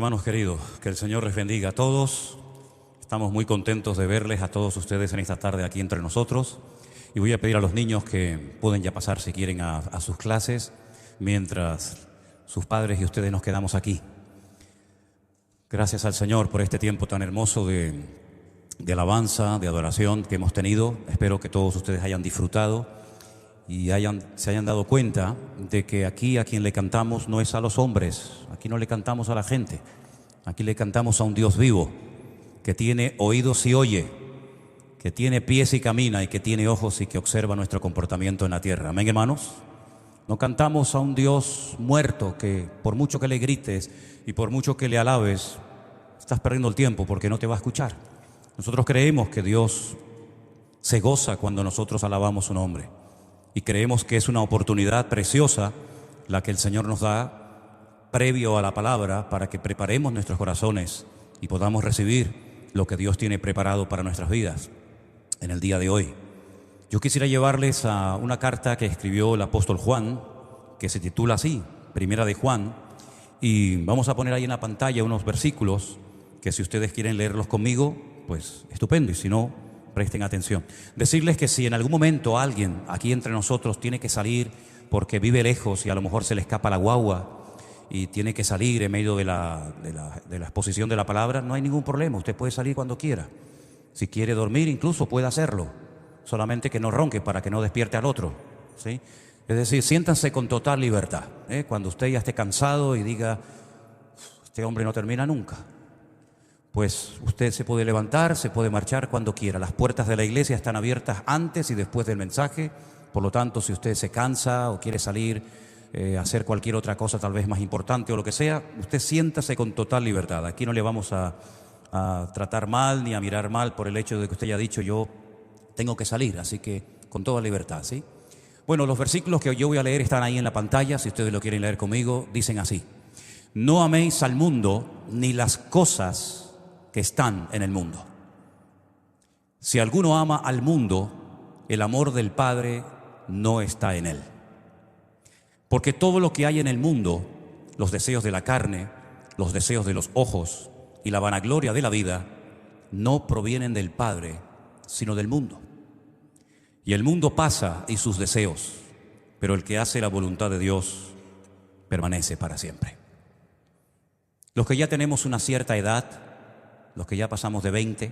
Hermanos queridos, que el Señor les bendiga a todos. Estamos muy contentos de verles a todos ustedes en esta tarde aquí entre nosotros. Y voy a pedir a los niños que pueden ya pasar, si quieren, a sus clases, mientras sus padres y ustedes nos quedamos aquí. Gracias al Señor por este tiempo tan hermoso de alabanza, de adoración que hemos tenido. Espero que todos ustedes hayan disfrutado y se hayan dado cuenta de que aquí a quien le cantamos no es a los hombres, aquí no le cantamos a la gente, aquí le cantamos a un Dios vivo, que tiene oídos y oye, que tiene pies y camina, y que tiene ojos y que observa nuestro comportamiento en la tierra. Amén, hermanos. No cantamos a un Dios muerto que por mucho que le grites y por mucho que le alabes, estás perdiendo el tiempo porque no te va a escuchar. Nosotros creemos que Dios se goza cuando nosotros alabamos su nombre. Y creemos que es una oportunidad preciosa la que el Señor nos da previo a la palabra para que preparemos nuestros corazones y podamos recibir lo que Dios tiene preparado para nuestras vidas en el día de hoy. Yo quisiera llevarles a una carta que escribió el apóstol Juan, que se titula así, Primera de Juan, y vamos a poner ahí en la pantalla unos versículos que si ustedes quieren leerlos conmigo, pues estupendo, y si no, presten atención. Decirles que si en algún momento alguien aquí entre nosotros tiene que salir porque vive lejos y a lo mejor se le escapa la guagua y tiene que salir en medio de la exposición de la palabra, no hay ningún problema, usted puede salir cuando quiera. Si quiere dormir incluso puede hacerlo, solamente que no ronque para que no despierte al otro, ¿sí? Es decir, siéntanse con total libertad, cuando usted ya esté cansado y diga, este hombre no termina nunca, pues usted se puede levantar, se puede marchar cuando quiera. Las puertas de la iglesia están abiertas antes y después del mensaje. Por lo tanto, si usted se cansa o quiere salir a hacer cualquier otra cosa tal vez más importante o lo que sea, usted siéntase con total libertad. Aquí no le vamos a tratar mal ni a mirar mal por el hecho de que usted haya dicho yo tengo que salir, así que con toda libertad, ¿sí? Bueno, los versículos que yo voy a leer están ahí en la pantalla, si ustedes lo quieren leer conmigo, dicen así: no améis al mundo ni las cosas que están en el mundo. Si alguno ama al mundo, el amor del Padre no está en él. Porque todo lo que hay en el mundo, los deseos de la carne, los deseos de los ojos y la vanagloria de la vida, no provienen del Padre, sino del mundo. Y el mundo pasa y sus deseos, pero el que hace la voluntad de Dios permanece para siempre. Los que ya tenemos una cierta edad, los que ya pasamos de 20,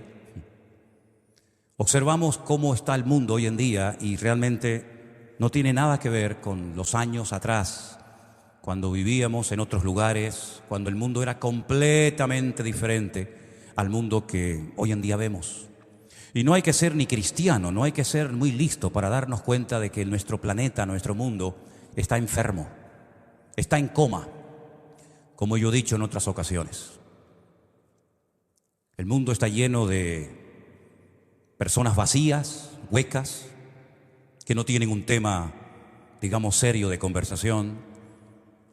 observamos cómo está el mundo hoy en día y realmente no tiene nada que ver con los años atrás, cuando vivíamos en otros lugares, cuando el mundo era completamente diferente al mundo que hoy en día vemos. Y no hay que ser ni cristiano, no hay que ser muy listo para darnos cuenta de que nuestro planeta, nuestro mundo, está enfermo, está en coma, como yo he dicho en otras ocasiones. El mundo está lleno de personas vacías, huecas, que no tienen un tema, digamos, serio de conversación.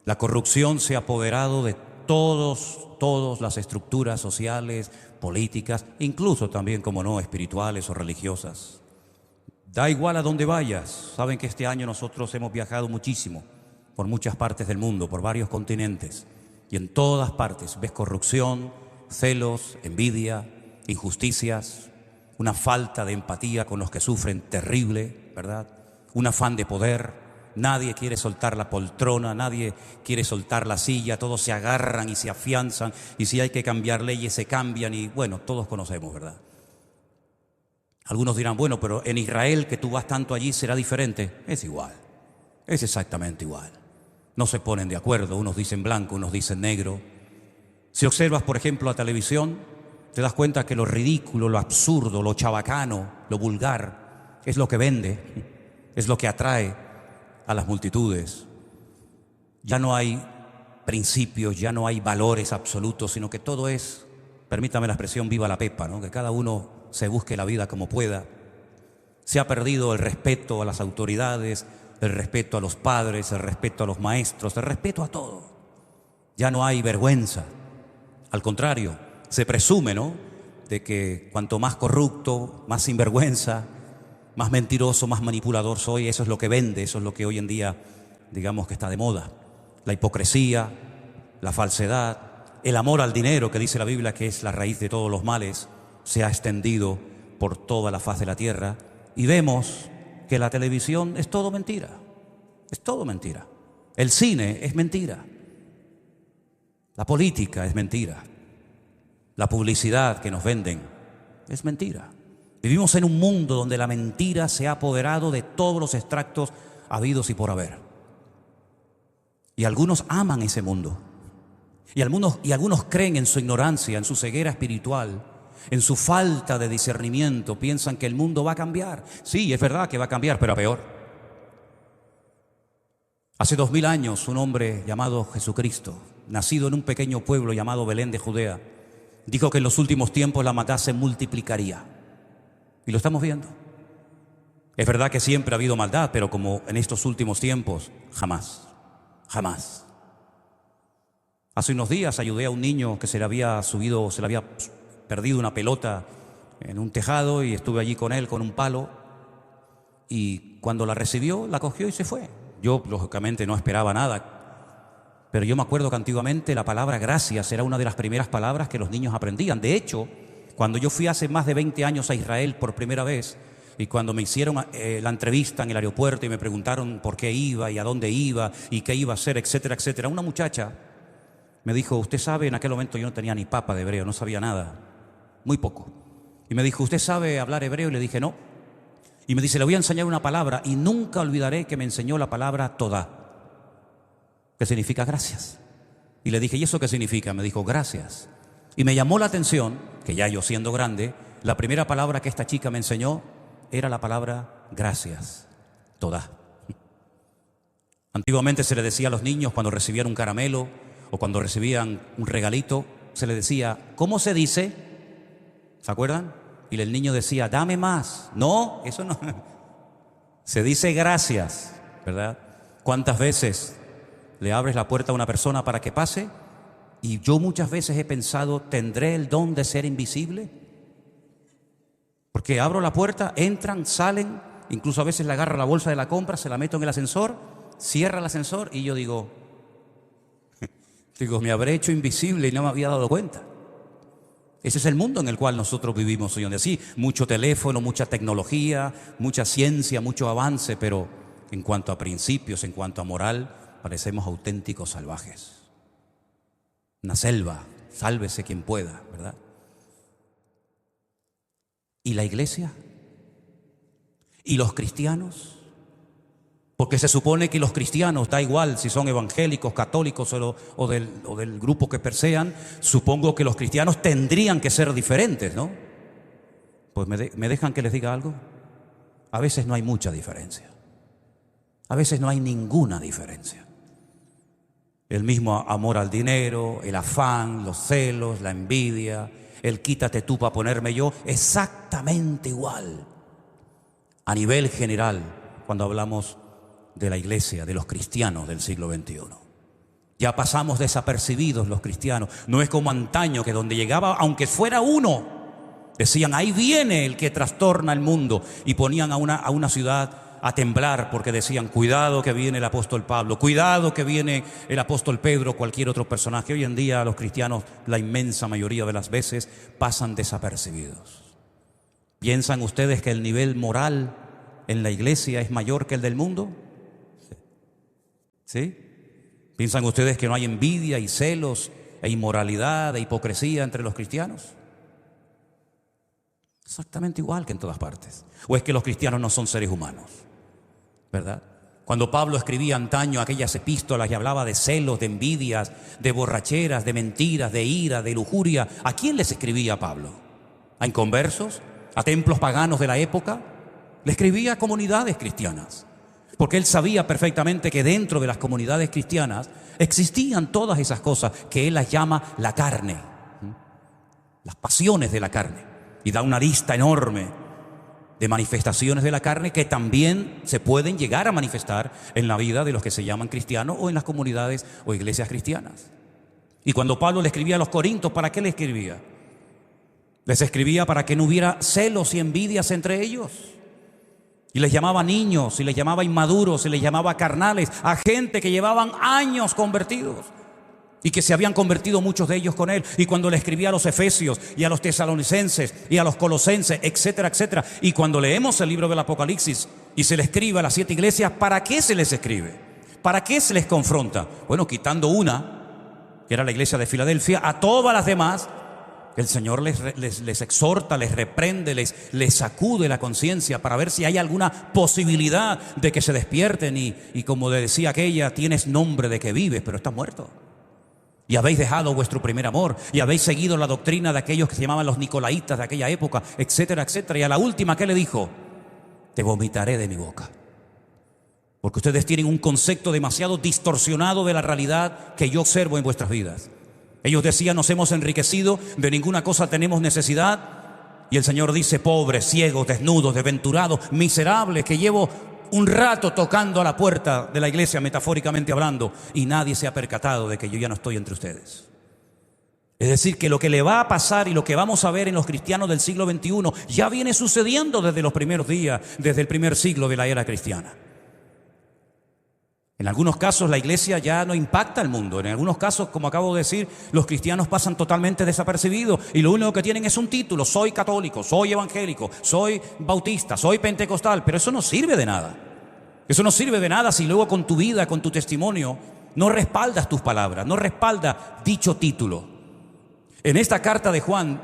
La corrupción se ha apoderado de todas las estructuras sociales, políticas, incluso también, como no, espirituales o religiosas. Da igual a dónde vayas. Saben que este año nosotros hemos viajado muchísimo por muchas partes del mundo, por varios continentes, y en todas partes ves corrupción, celos, envidia, injusticias, una falta de empatía con los que sufren terrible, ¿verdad? Un afán de poder, nadie quiere soltar la poltrona, nadie quiere soltar la silla, todos se agarran y se afianzan, y si hay que cambiar leyes se cambian, y bueno, todos conocemos, ¿verdad? Algunos dirán, bueno, pero en Israel, que tú vas tanto allí, ¿será diferente? Es igual, es exactamente igual. No se ponen de acuerdo, unos dicen blanco, unos dicen negro. Si observas, por ejemplo, la televisión, te das cuenta que lo ridículo, lo absurdo, lo chabacano, lo vulgar, es lo que vende, es lo que atrae a las multitudes. Ya no hay principios, ya no hay valores absolutos, sino que todo es, permítame la expresión, viva la pepa, ¿no? Que cada uno se busque la vida como pueda. Se ha perdido el respeto a las autoridades, el respeto a los padres, el respeto a los maestros, el respeto a todo. Ya no hay vergüenza. Al contrario, se presume, ¿no?, de que cuanto más corrupto, más sinvergüenza, más mentiroso, más manipulador soy, eso es lo que vende, eso es lo que hoy en día, digamos, que está de moda. La hipocresía, la falsedad, El amor al dinero, que dice la Biblia que es la raíz de todos los males, se ha extendido por toda la faz de la tierra. Y vemos que la televisión es todo mentira. Es todo mentira. El cine es mentira. La política es mentira. La publicidad que nos venden es mentira. Vivimos en un mundo donde la mentira se ha apoderado de todos los extractos habidos y por haber. Y algunos aman ese mundo. Y algunos creen en su ignorancia, en su ceguera espiritual, en su falta de discernimiento. Piensan que el mundo va a cambiar. Sí, es verdad que va a cambiar, pero a peor. Hace 2000 años, un hombre llamado Jesucristo, nacido en un pequeño pueblo llamado Belén de Judea, dijo que en los últimos tiempos la maldad se multiplicaría. Y lo estamos viendo. Es verdad que siempre ha habido maldad, pero como en estos últimos tiempos, jamás. Jamás. Hace unos días ayudé a un niño que se le había perdido una pelota en un tejado y estuve allí con él con un palo y cuando la recibió, la cogió y se fue. Yo, lógicamente, no esperaba nada, pero yo me acuerdo que antiguamente la palabra gracias era una de las primeras palabras que los niños aprendían. De hecho, cuando yo fui hace más de 20 años a Israel por primera vez y cuando me hicieron la entrevista en el aeropuerto y me preguntaron por qué iba y a dónde iba y qué iba a hacer, etcétera, etcétera, una muchacha me dijo, usted sabe, en aquel momento yo no tenía ni papa de hebreo, no sabía nada, muy poco. Y me dijo, ¿usted sabe hablar hebreo? Y le dije, no. Y me dice, le voy a enseñar una palabra y nunca olvidaré que me enseñó la palabra todá, que significa gracias. Y le dije, ¿y eso qué significa? Me dijo, gracias. Y me llamó la atención, que ya yo siendo grande, la primera palabra que esta chica me enseñó era la palabra gracias, todá. Antiguamente se le decía a los niños cuando recibían un caramelo o cuando recibían un regalito, se le decía, ¿cómo se dice? ¿Se acuerdan? Y el niño decía, dame más. No, eso no. Se dice gracias, ¿verdad? ¿Cuántas veces le abres la puerta a una persona para que pase? Y yo muchas veces he pensado, ¿tendré el don de ser invisible? Porque abro la puerta, entran, salen, incluso a veces le agarro la bolsa de la compra, se la meto en el ascensor, cierra el ascensor y yo digo, me habré hecho invisible y no me había dado cuenta. Ese es el mundo en el cual nosotros vivimos hoy en día. Sí, mucho teléfono, mucha tecnología, mucha ciencia, mucho avance, pero en cuanto a principios, en cuanto a moral, parecemos auténticos salvajes. Una selva, sálvese quien pueda, ¿verdad? ¿Y la iglesia? ¿Y los cristianos? Porque se supone que los cristianos, da igual si son evangélicos, católicos o del grupo que persean, supongo que los cristianos tendrían que ser diferentes, ¿no? Pues ¿me dejan que les diga algo? A veces no hay mucha diferencia. A veces no hay ninguna diferencia. El mismo amor al dinero, el afán, los celos, la envidia, el quítate tú para ponerme yo, exactamente igual. A nivel general, cuando hablamos de la iglesia, de los cristianos del siglo XXI. Ya pasamos desapercibidos los cristianos. No es como antaño, que donde llegaba, aunque fuera uno, decían, ahí viene el que trastorna el mundo, y ponían a una ciudad a temblar porque decían, cuidado que viene el apóstol Pablo, cuidado que viene el apóstol Pedro, cualquier otro personaje. Hoy en día los cristianos, la inmensa mayoría de las veces, pasan desapercibidos. ¿Piensan ustedes que el nivel moral en la iglesia es mayor que el del mundo? ¿Sí? ¿Piensan ustedes que no hay envidia y celos e inmoralidad e hipocresía entre los cristianos? Exactamente igual que en todas partes. ¿O es que los cristianos no son seres humanos? ¿Verdad? Cuando Pablo escribía antaño aquellas epístolas y hablaba de celos, de envidias, de borracheras, de mentiras, de ira, de lujuria, ¿a quién les escribía Pablo? ¿A inconversos? ¿A templos paganos de la época? Le escribía a comunidades cristianas. Porque él sabía perfectamente que dentro de las comunidades cristianas existían todas esas cosas que él las llama la carne, las pasiones de la carne, y da una lista enorme de manifestaciones de la carne que también se pueden llegar a manifestar en la vida de los que se llaman cristianos o en las comunidades o iglesias cristianas. Y cuando Pablo le escribía a los corintios, ¿para qué le escribía? Les escribía para que no hubiera celos y envidias entre ellos. Y les llamaba niños, y les llamaba inmaduros, y les llamaba carnales, a gente que llevaban años convertidos. y que se habían convertido muchos de ellos con él. Y cuando le escribía a los efesios y a los tesalonicenses y a los colosenses, etcétera, etcétera. Y cuando leemos el libro del Apocalipsis y se le escribe a las 7 iglesias, ¿para qué se les escribe? ¿Para qué se les confronta? Bueno, quitando una, que era la iglesia de Filadelfia, a todas las demás, el Señor les exhorta, les reprende, les sacude la conciencia para ver si hay alguna posibilidad de que se despierten. Y como le decía aquella, tienes nombre de que vives, pero estás muerto. Y habéis dejado vuestro primer amor, y habéis seguido la doctrina de aquellos que se llamaban los nicolaitas de aquella época, etcétera, etcétera. Y a la última, ¿qué le dijo? Te vomitaré de mi boca. Porque ustedes tienen un concepto demasiado distorsionado de la realidad que yo observo en vuestras vidas. Ellos decían, nos hemos enriquecido, de ninguna cosa tenemos necesidad. Y el Señor dice, pobres, ciegos, desnudos, desventurados, miserables, que llevo un rato tocando a la puerta de la iglesia, metafóricamente hablando, y nadie se ha percatado de que yo ya no estoy entre ustedes. Es decir, que lo que le va a pasar y lo que vamos a ver en los cristianos del siglo XXI ya viene sucediendo desde los primeros días, desde el primer siglo de la era cristiana. En algunos casos la iglesia ya no impacta al mundo. En algunos casos, como acabo de decir, los cristianos pasan totalmente desapercibidos y lo único que tienen es un título: soy católico, soy evangélico, soy bautista, soy pentecostal. Pero eso no sirve de nada. Eso no sirve de nada si luego con tu vida, con tu testimonio, no respaldas tus palabras, no respaldas dicho título. En esta carta de Juan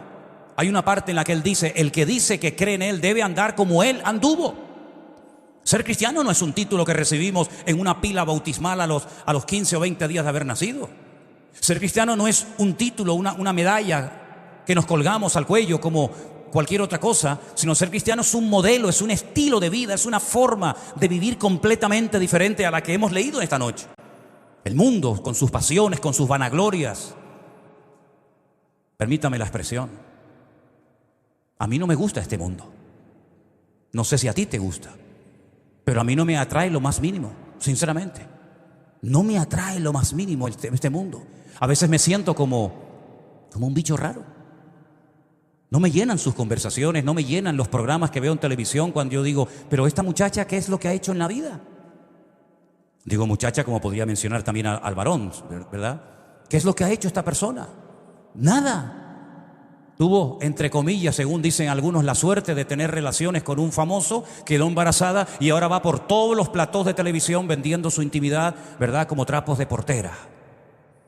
hay una parte en la que él dice, el que dice que cree en él debe andar como él anduvo. Ser cristiano no es un título que recibimos en una pila bautismal a los 15 o 20 días de haber nacido. Ser cristiano no es un título, una medalla que nos colgamos al cuello como cualquier otra cosa, sino ser cristiano es un modelo, es un estilo de vida, es una forma de vivir completamente diferente a la que hemos leído esta noche. El mundo, con sus pasiones, con sus vanaglorias. Permítame la expresión. A mí no me gusta este mundo. No sé si a ti te gusta. Pero a mí no me atrae lo más mínimo, sinceramente. No me atrae lo más mínimo este mundo. A veces me siento como un bicho raro. No me llenan sus conversaciones, no me llenan los programas que veo en televisión cuando yo digo, pero esta muchacha, ¿qué es lo que ha hecho en la vida? Digo muchacha como podría mencionar también al varón, ¿verdad? ¿Qué es lo que ha hecho esta persona? Nada. Tuvo, entre comillas, según dicen algunos, la suerte de tener relaciones con un famoso, quedó embarazada y ahora va por todos los platós de televisión vendiendo su intimidad, ¿verdad? Como trapos de portera,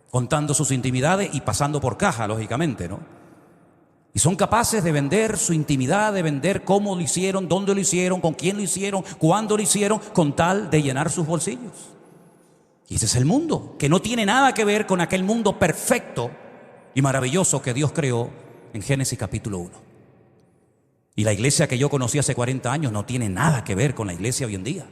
contando sus intimidades y pasando por caja, lógicamente, ¿no? Y son capaces de vender su intimidad, de vender cómo lo hicieron, dónde lo hicieron, con quién lo hicieron, cuándo lo hicieron, con tal de llenar sus bolsillos. Y ese es el mundo, que no tiene nada que ver con aquel mundo perfecto y maravilloso que Dios creó en Génesis capítulo 1. Y la iglesia que yo conocí hace 40 años no tiene nada que ver con la iglesia hoy en día.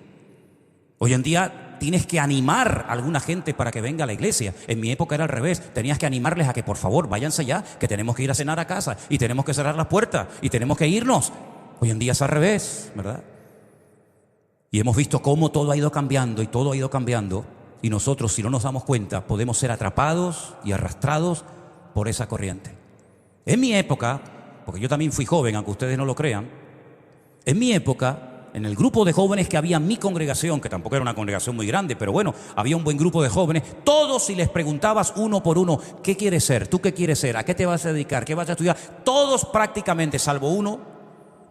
Hoy en día tienes que animar a alguna gente para que venga a la iglesia. En mi época era al revés. Tenías que animarles a que por favor váyanse ya, que tenemos que ir a cenar a casa y tenemos que cerrar las puertas y tenemos que irnos. Hoy en día es al revés, ¿verdad? Y hemos visto cómo todo ha ido cambiando y todo ha ido cambiando. Y nosotros, si no nos damos cuenta, podemos ser atrapados y arrastrados por esa corriente. En mi época, porque yo también fui joven, aunque ustedes no lo crean, en mi época, en el grupo de jóvenes que había en mi congregación, que tampoco era una congregación muy grande, pero bueno, había un buen grupo de jóvenes, todos, si les preguntabas uno por uno, ¿qué quieres ser? ¿Tú qué quieres ser? ¿A qué te vas a dedicar? ¿Qué vas a estudiar? Todos prácticamente, salvo uno,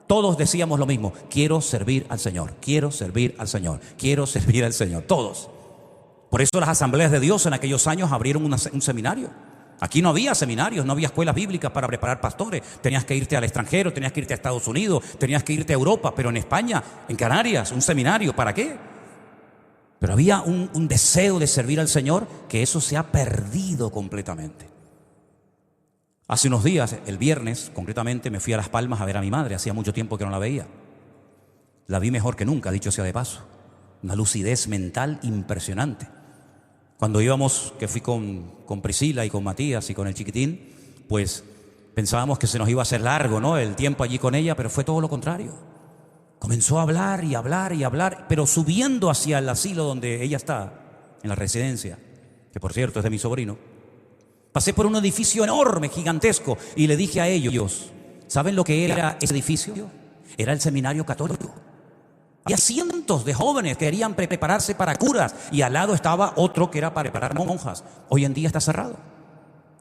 todos decíamos lo mismo: quiero servir al Señor, quiero servir al Señor, quiero servir al Señor, todos. Por eso las asambleas de Dios en aquellos años abrieron un seminario. Aquí no había seminarios, no había escuelas bíblicas para preparar pastores. Tenías que irte al extranjero, tenías que irte a Estados Unidos, tenías que irte a Europa, pero en España, en Canarias, un seminario, ¿para qué? Pero había un deseo de servir al Señor, que eso se ha perdido completamente. Hace unos días, el viernes, concretamente, me fui a Las Palmas a ver a mi madre. Hacía mucho tiempo que no la veía. La vi mejor que nunca, dicho sea de paso. Una lucidez mental impresionante. Cuando íbamos, que fui con Priscila y con Matías y con el chiquitín, pues pensábamos que se nos iba a hacer largo, ¿no?, el tiempo allí con ella, pero fue todo lo contrario. Comenzó a hablar y hablar y hablar, pero subiendo hacia el asilo donde ella está, en la residencia, que por cierto es de mi sobrino. Pasé por un edificio enorme, gigantesco, y le dije a ellos, ¿saben lo que era ese edificio? Era el seminario católico. Había cientos de jóvenes que querían prepararse para curas y al lado estaba otro que era para preparar monjas. Hoy en día está cerrado.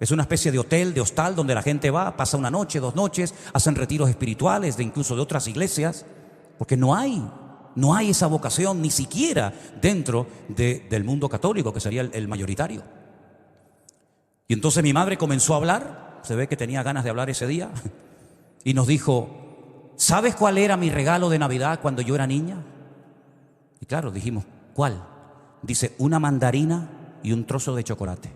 Es una especie de hotel, de hostal, donde la gente va, pasa una noche, 2 noches, hacen retiros espirituales, incluso de otras iglesias, porque no hay esa vocación ni siquiera dentro del mundo católico, que sería el mayoritario. Y entonces mi madre comenzó a hablar, se ve que tenía ganas de hablar ese día, y nos dijo: ¿sabes cuál era mi regalo de Navidad cuando yo era niña? Y claro, dijimos: ¿cuál? Dice: una mandarina y un trozo de chocolate.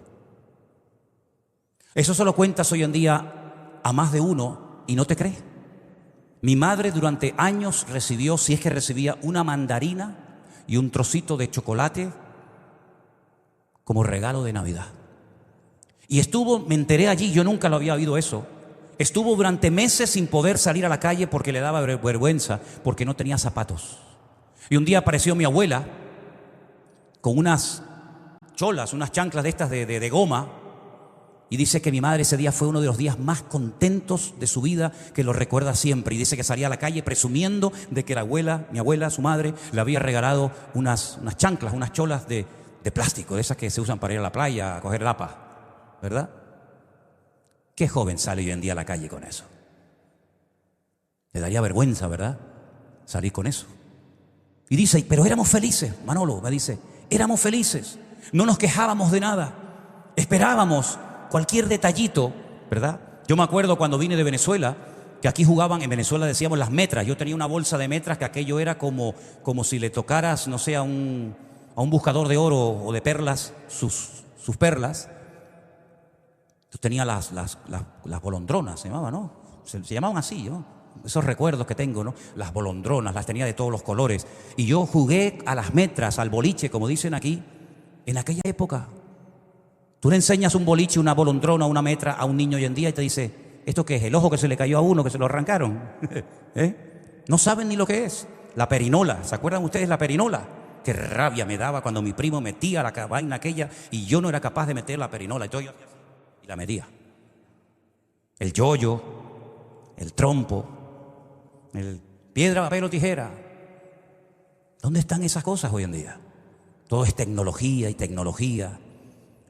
Eso se lo cuentas hoy en día a más de uno y no te cree. Mi madre durante años recibió, si es que recibía, una mandarina y un trocito de chocolate como regalo de Navidad. Y estuvo, me enteré allí, yo nunca lo había oído eso, estuvo durante meses sin poder salir a la calle porque le daba vergüenza, porque no tenía zapatos. Y un día apareció mi abuela con unas cholas, unas chanclas de estas de goma, y dice que mi madre ese día fue uno de los días más contentos de su vida, que lo recuerda siempre. Y dice que salía a la calle presumiendo de que mi abuela, su madre, le había regalado unas chanclas, unas cholas de plástico, de esas que se usan para ir a la playa a coger lapa, ¿verdad? ¿Qué joven sale hoy en día a la calle con eso? Le daría vergüenza, ¿verdad?, salir con eso. Y dice: pero éramos felices, Manolo, me dice, éramos felices, no nos quejábamos de nada, esperábamos cualquier detallito, ¿verdad? Yo me acuerdo cuando vine de Venezuela, que aquí jugaban, en Venezuela decíamos las metras. Yo tenía una bolsa de metras que aquello era como si le tocaras, no sé, a un buscador de oro o de perlas, sus perlas. Entonces tenía las bolondronas, se llamaban, ¿no? Se llamaban así, ¿no? Esos recuerdos que tengo, ¿no? Las bolondronas, las tenía de todos los colores. Y yo jugué a las metras, al boliche, como dicen aquí, en aquella época. Tú le enseñas un boliche, una bolondrona, una metra a un niño hoy en día y te dice: ¿esto qué es? ¿El ojo que se le cayó a uno, que se lo arrancaron? No saben ni lo que es. La perinola, ¿se acuerdan ustedes la perinola? Qué rabia me daba cuando mi primo metía la vaina aquella y yo no era capaz de meter la perinola. Entonces yo y la metía. El yoyo, el trompo, el piedra, papel o tijera. ¿Dónde están esas cosas hoy en día? Todo es tecnología y tecnología.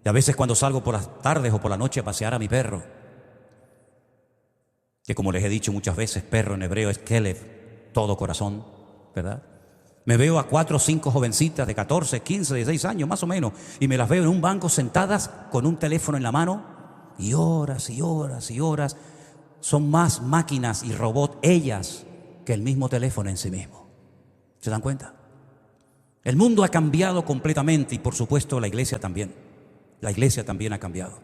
Y a veces cuando salgo por las tardes o por la noche a pasear a mi perro, que como les he dicho muchas veces, perro en hebreo es Kelev, todo corazón, ¿verdad? Me veo a 4 o 5 jovencitas de 14, 15, 16 años más o menos, y me las veo en un banco sentadas con un teléfono en la mano, y horas y horas y horas. Son más máquinas y robots ellas que el mismo teléfono en sí mismo. ¿Se dan cuenta? El mundo ha cambiado completamente y por supuesto la iglesia también. La iglesia también ha cambiado.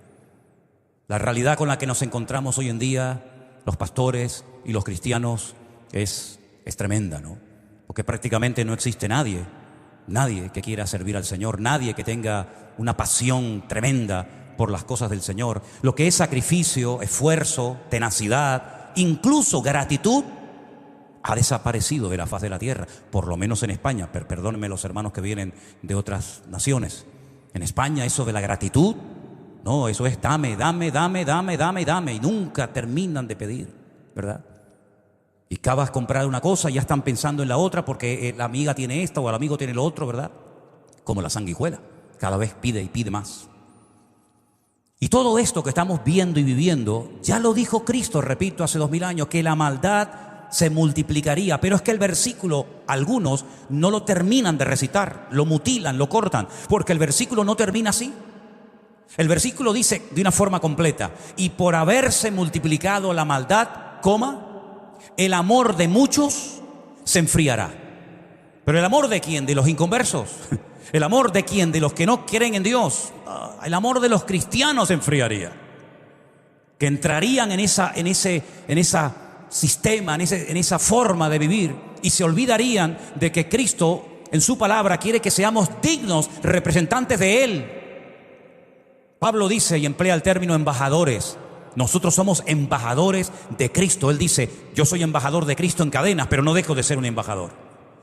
La realidad con la que nos encontramos hoy en día, los pastores y los cristianos, es tremenda, ¿no? Porque prácticamente no existe nadie que quiera servir al Señor, nadie que tenga una pasión tremenda por las cosas del Señor. Lo que es sacrificio, esfuerzo, tenacidad, incluso gratitud, ha desaparecido de la faz de la tierra, por lo menos en España. Perdónenme los hermanos que vienen de otras naciones. En España eso de la gratitud, no, eso es dame, y nunca terminan de pedir, ¿verdad? Y acabas de comprar una cosa y ya están pensando en la otra porque la amiga tiene esta o el amigo tiene lo otro, ¿verdad? Como la sanguijuela, cada vez pide y pide más. Y todo esto que estamos viendo y viviendo, ya lo dijo Cristo, repito, hace 2000 años, que la maldad se multiplicaría, pero es que el versículo, algunos no lo terminan de recitar, lo mutilan, lo cortan, porque el versículo no termina así. El versículo dice de una forma completa: y por haberse multiplicado la maldad, el amor de muchos se enfriará. ¿Pero el amor de quién? ¿De los inconversos? ¿El amor de quién? ¿De los que no creen en Dios? El amor de los cristianos se enfriaría, que entrarían en ese sistema, en esa forma de vivir, y se olvidarían de que Cristo en su palabra quiere que seamos dignos representantes de Él. Pablo dice y emplea el término embajadores. Nosotros somos embajadores de Cristo. Él dice: yo soy embajador de Cristo en cadenas, pero no dejo de ser un embajador,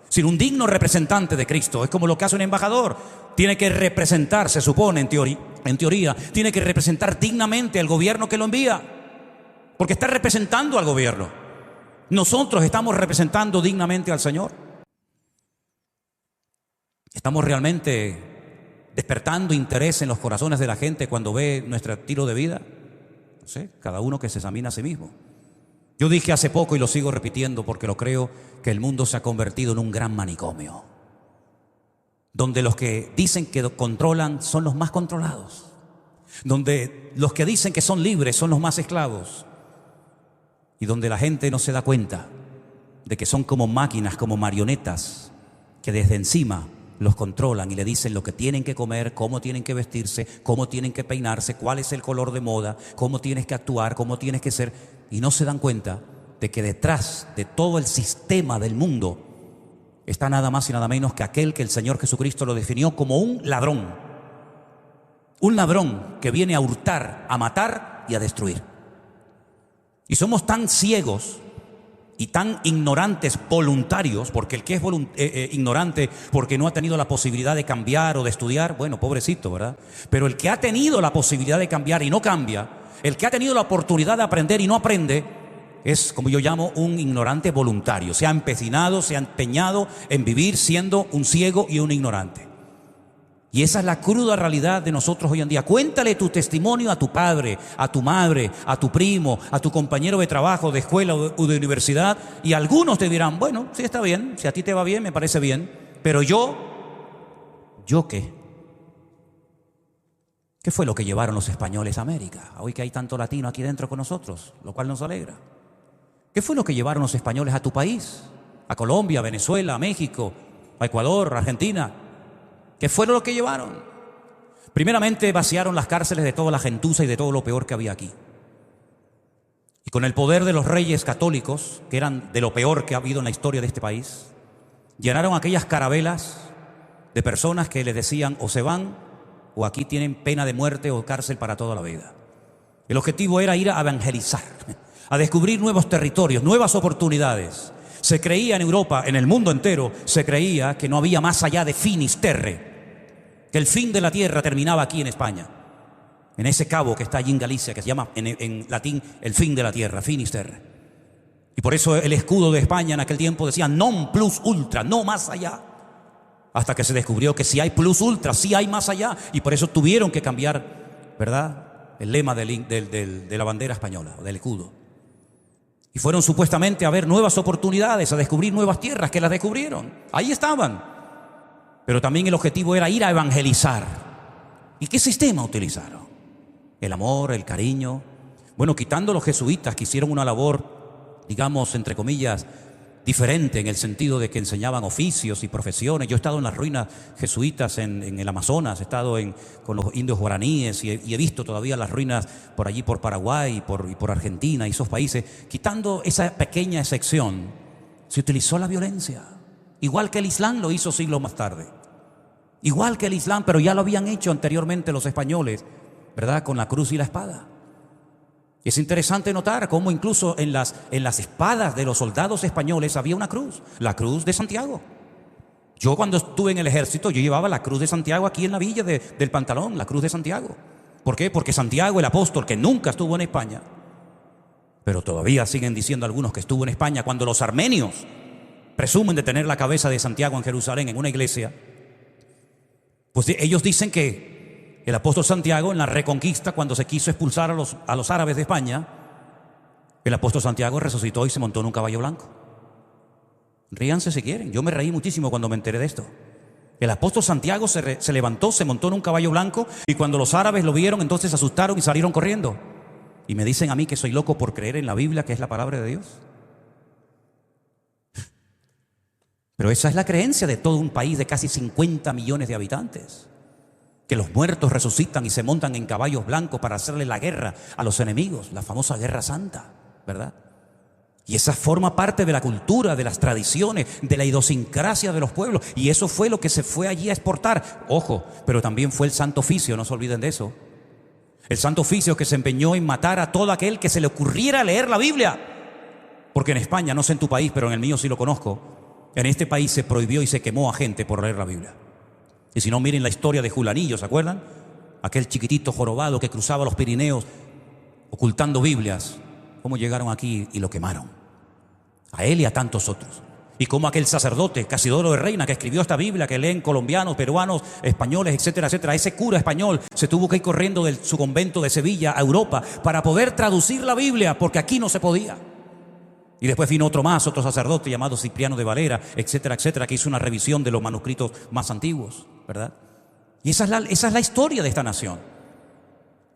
sino un digno representante de Cristo. Es como lo que hace un embajador. Tiene que representar, se supone en teoría, tiene que representar dignamente al gobierno que lo envía, porque está representando al gobierno. Nosotros estamos representando dignamente al Señor. ¿Estamos realmente despertando interés en los corazones de la gente cuando ve nuestro estilo de vida? No sé, cada uno que se examina a sí mismo. Yo dije hace poco y lo sigo repitiendo porque lo creo, que el mundo se ha convertido en un gran manicomio, donde los que dicen que controlan son los más controlados, donde los que dicen que son libres son los más esclavos, y donde la gente no se da cuenta de que son como máquinas, como marionetas, que desde encima los controlan y le dicen lo que tienen que comer, cómo tienen que vestirse, cómo tienen que peinarse, cuál es el color de moda, cómo tienes que actuar, cómo tienes que ser, y no se dan cuenta de que detrás de todo el sistema del mundo está nada más y nada menos que aquel que el Señor Jesucristo lo definió como un ladrón que viene a hurtar, a matar y a destruir. Y somos tan ciegos y tan ignorantes voluntarios, porque el que es ignorante porque no ha tenido la posibilidad de cambiar o de estudiar, bueno, pobrecito, ¿verdad? Pero el que ha tenido la posibilidad de cambiar y no cambia, el que ha tenido la oportunidad de aprender y no aprende, es, como yo llamo, un ignorante voluntario. Se ha empecinado, se ha empeñado en vivir siendo un ciego y un ignorante. Y esa es la cruda realidad de nosotros hoy en día. Cuéntale tu testimonio a tu padre, a tu madre, a tu primo, a tu compañero de trabajo, de escuela o de universidad, y algunos te dirán, bueno, sí está bien, si a ti te va bien, me parece bien, pero ¿yo qué? ¿Qué fue lo que llevaron los españoles a América? Hoy que hay tanto latino aquí dentro con nosotros, lo cual nos alegra. ¿Qué fue lo que llevaron los españoles a tu país? A Colombia, a Venezuela, a México, a Ecuador, a Argentina. ¿Qué fue lo que llevaron? Primeramente vaciaron las cárceles de toda la gentuza y de todo lo peor que había aquí. Y con el poder de los reyes católicos, que eran de lo peor que ha habido en la historia de este país, llenaron aquellas carabelas de personas que les decían o se van o aquí tienen pena de muerte o cárcel para toda la vida. El objetivo era ir a evangelizar, a descubrir nuevos territorios, nuevas oportunidades. Se creía en Europa, en el mundo entero, se creía que no había más allá de finis terre, que el fin de la tierra terminaba aquí en España, en ese cabo que está allí en Galicia, que se llama en latín el fin de la tierra, finis terre. Y por eso el escudo de España en aquel tiempo decía non plus ultra, no más allá. Hasta que se descubrió que si hay plus ultra, sí hay más allá. Y por eso tuvieron que cambiar, ¿verdad?, el lema de la bandera española, del escudo. Y fueron supuestamente a ver nuevas oportunidades, a descubrir nuevas tierras, que las descubrieron. Ahí estaban. Pero también el objetivo era ir a evangelizar. ¿Y qué sistema utilizaron? El amor, el cariño. Bueno, quitando los jesuitas que hicieron una labor, digamos, entre comillas, diferente en el sentido de que enseñaban oficios y profesiones. Yo he estado en las ruinas jesuitas en el Amazonas, he estado con los indios guaraníes y he visto todavía las ruinas por allí, por Paraguay y por Argentina y esos países. Quitando esa pequeña excepción, se utilizó la violencia, igual que el Islam lo hizo siglos más tarde. Igual que el Islam, pero ya lo habían hecho anteriormente los españoles, ¿verdad?, con la cruz y la espada. Es interesante notar cómo incluso en las espadas de los soldados españoles había una cruz, la cruz de Santiago. Yo cuando estuve en el ejército, yo llevaba la cruz de Santiago aquí en la villa del pantalón, la cruz de Santiago. ¿Por qué? Porque Santiago, el apóstol, que nunca estuvo en España, pero todavía siguen diciendo algunos que estuvo en España, cuando los armenios presumen de tener la cabeza de Santiago en Jerusalén, en una iglesia, pues ellos dicen que el apóstol Santiago, en la Reconquista, cuando se quiso expulsar a los árabes de España, el apóstol Santiago resucitó y se montó en un caballo blanco. Ríanse si quieren, yo me reí muchísimo cuando me enteré de esto. El apóstol Santiago se levantó, se montó en un caballo blanco, y cuando los árabes lo vieron, entonces se asustaron y salieron corriendo. Y me dicen a mí que soy loco por creer en la Biblia, que es la palabra de Dios. Pero esa es la creencia de todo un país de casi 50 millones de habitantes. Que los muertos resucitan y se montan en caballos blancos para hacerle la guerra a los enemigos, la famosa Guerra Santa, ¿verdad? Y esa forma parte de la cultura, de las tradiciones, de la idiosincrasia de los pueblos. Y eso fue lo que se fue allí a exportar. Ojo, pero también fue el Santo Oficio, no se olviden de eso. El Santo Oficio que se empeñó en matar a todo aquel que se le ocurriera leer la Biblia. Porque en España, no sé en tu país, pero en el mío sí lo conozco, en este país se prohibió y se quemó a gente por leer la Biblia. Y si no, miren la historia de Julanillo, ¿se acuerdan? Aquel chiquitito jorobado que cruzaba los Pirineos ocultando Biblias. ¿Cómo llegaron aquí y lo quemaron? A él y a tantos otros. Y como aquel sacerdote, Casidoro de Reina, que escribió esta Biblia, que leen colombianos, peruanos, españoles, etcétera, etcétera, ese cura español se tuvo que ir corriendo de su convento de Sevilla a Europa para poder traducir la Biblia, porque aquí no se podía. Y después vino otro más, otro sacerdote llamado Cipriano de Valera, etcétera, etcétera, que hizo una revisión de los manuscritos más antiguos, ¿verdad? Y esa es la historia de esta nación.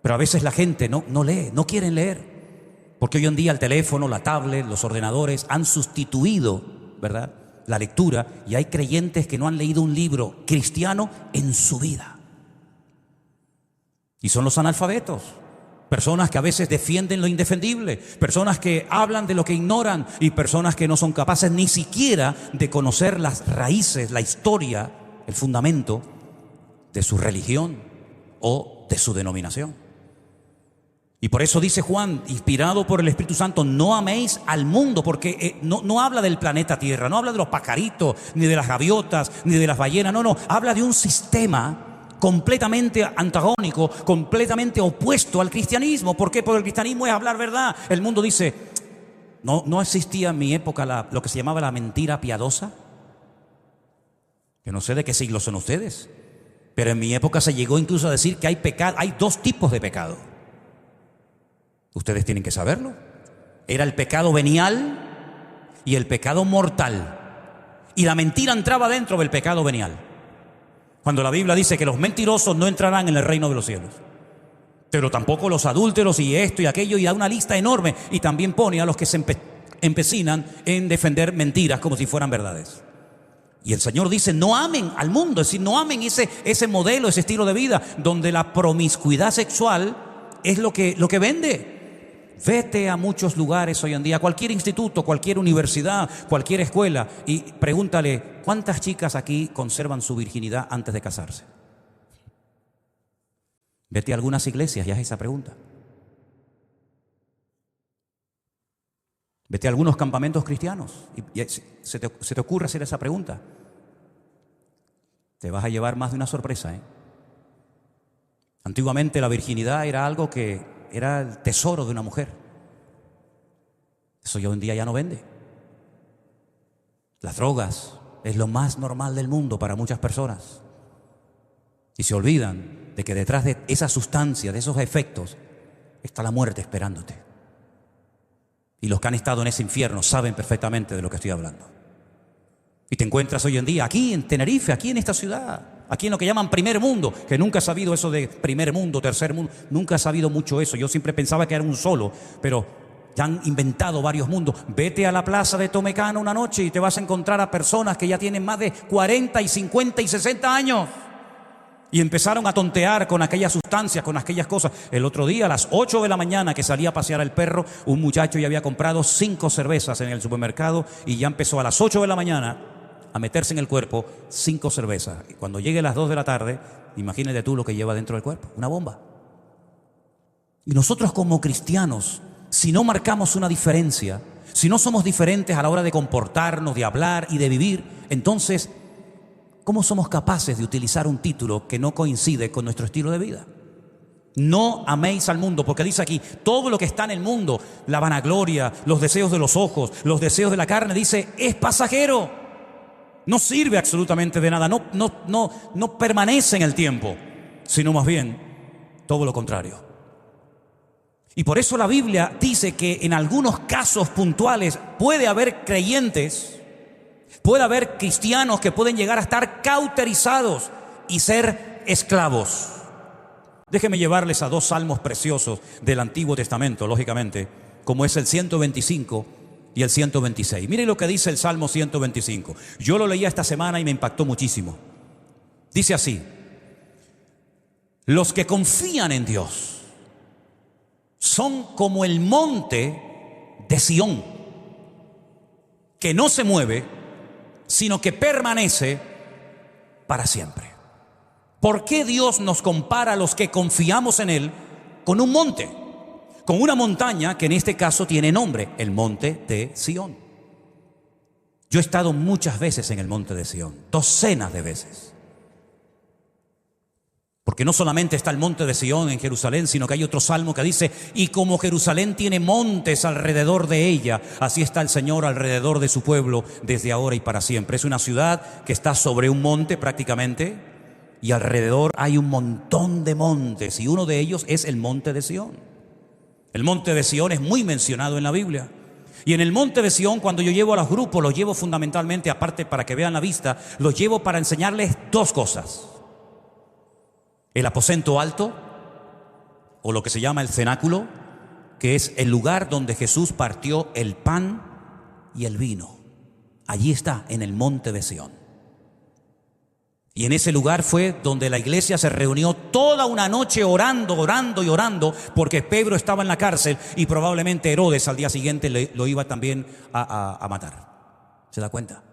Pero a veces la gente no lee, no quieren leer, porque hoy en día el teléfono, la tablet, los ordenadores han sustituido, ¿verdad?, la lectura, y hay creyentes que no han leído un libro cristiano en su vida. Y son los analfabetos, personas que a veces defienden lo indefendible, personas que hablan de lo que ignoran y personas que no son capaces ni siquiera de conocer las raíces, la historia, el fundamento de su religión o de su denominación. Y por eso dice Juan, inspirado por el Espíritu Santo, no améis al mundo, porque no habla del planeta Tierra, no habla de los pajaritos, ni de las gaviotas, ni de las ballenas, no, habla de un sistema completamente antagónico, completamente opuesto al cristianismo. ¿Por qué? Porque el cristianismo es hablar verdad. El mundo dice, no existía en mi época lo que se llamaba la mentira piadosa. Yo no sé de qué siglo son ustedes, pero en mi época se llegó incluso a decir que hay dos tipos de pecado. Ustedes tienen que saberlo. Era el pecado venial y el pecado mortal. Y la mentira entraba dentro del pecado venial. Cuando la Biblia dice que los mentirosos no entrarán en el reino de los cielos, pero tampoco los adúlteros y esto y aquello, y da una lista enorme. Y también pone a los que se empecinan en defender mentiras como si fueran verdades. Y el Señor dice, no amen al mundo, es decir, no amen ese modelo, ese estilo de vida donde la promiscuidad sexual es lo que vende. Vete a muchos lugares hoy en día, cualquier instituto, cualquier universidad, cualquier escuela, y pregúntale, ¿cuántas chicas aquí conservan su virginidad antes de casarse? Vete a algunas iglesias y haz esa pregunta. Vete a algunos campamentos cristianos y se te ocurre hacer esa pregunta. Te vas a llevar más de una sorpresa, ¿eh? Antiguamente la virginidad era algo que era el tesoro de una mujer. Eso hoy en día ya no vende. Las drogas es lo más normal del mundo para muchas personas. Y se olvidan de que detrás de esa sustancia, de esos efectos, está la muerte esperándote. Y los que han estado en ese infierno saben perfectamente de lo que estoy hablando. Y te encuentras hoy en día aquí en Tenerife, aquí en esta ciudad, aquí en lo que llaman primer mundo, que nunca he sabido eso de primer mundo, tercer mundo, nunca he sabido mucho eso. Yo siempre pensaba que era un solo, pero ya han inventado varios mundos. Vete a la plaza de Tomecano una noche y te vas a encontrar a personas que ya tienen más de 40 y 50 y 60 años. Y empezaron a tontear con aquellas sustancias, con aquellas cosas. El otro día, a las 8 de la mañana, que salía a pasear el perro, un muchacho ya había comprado 5 cervezas en el supermercado y ya empezó a las 8 de la mañana a meterse en el cuerpo 5 cervezas. Y cuando llegue a las 2 de la tarde, imagínate tú lo que lleva dentro del cuerpo, una bomba. Y nosotros como cristianos, si no marcamos una diferencia, si no somos diferentes a la hora de comportarnos, de hablar y de vivir, entonces, ¿cómo somos capaces de utilizar un título que no coincide con nuestro estilo de vida? No améis al mundo, porque dice aquí, todo lo que está en el mundo, la vanagloria, los deseos de los ojos, los deseos de la carne, dice, es pasajero. No sirve absolutamente de nada, no permanece en el tiempo, sino más bien todo lo contrario. Y por eso la Biblia dice que en algunos casos puntuales puede haber creyentes, puede haber cristianos que pueden llegar a estar cauterizados y ser esclavos. Déjenme llevarles a 2 salmos preciosos del Antiguo Testamento, lógicamente, como es el 125 y el 126. Miren lo que dice el Salmo 125. Yo lo leía esta semana y me impactó muchísimo. Dice así: los que confían en Dios son como el monte de Sión, que no se mueve, sino que permanece para siempre. ¿Por qué Dios nos compara a los que confiamos en Él con un monte? Con una montaña que en este caso tiene nombre, el monte de Sión. Yo he estado muchas veces en el monte de Sión, docenas de veces. Porque no solamente está el monte de Sión en Jerusalén, sino que hay otro salmo que dice: y como Jerusalén tiene montes alrededor de ella, así está el Señor alrededor de su pueblo desde ahora y para siempre. Es una ciudad que está sobre un monte prácticamente, y alrededor hay un montón de montes, y uno de ellos es el monte de Sión. El monte de Sión es muy mencionado en la Biblia. Y en el monte de Sión, cuando yo llevo a los grupos, los llevo fundamentalmente, aparte para que vean la vista, los llevo para enseñarles dos cosas: el aposento alto, o lo que se llama el cenáculo, que es el lugar donde Jesús partió el pan y el vino. Allí está, en el monte de Sión. Y en ese lugar fue donde la iglesia se reunió toda una noche orando, porque Pedro estaba en la cárcel y probablemente Herodes al día siguiente lo iba también a matar. ¿Se da cuenta?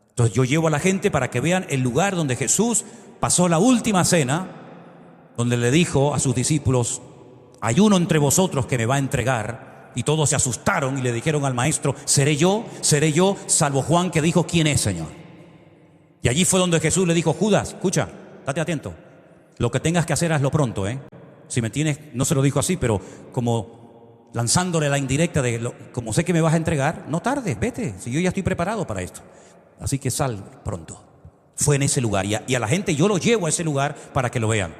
Entonces yo llevo a la gente para que vean el lugar donde Jesús pasó la última cena, donde le dijo a sus discípulos: hay uno entre vosotros que me va a entregar. Y todos se asustaron y le dijeron al maestro: seré yo, salvo Juan, que dijo: ¿quién es, Señor? Y allí fue donde Jesús le dijo: Judas, escucha, date atento, lo que tengas que hacer hazlo pronto, Si me tienes, no se lo dijo así, pero como lanzándole la indirecta de como sé que me vas a entregar, no tardes, vete, si yo ya estoy preparado para esto, así que sal pronto. Fue en ese lugar, y a la gente yo lo llevo a ese lugar para que lo vean.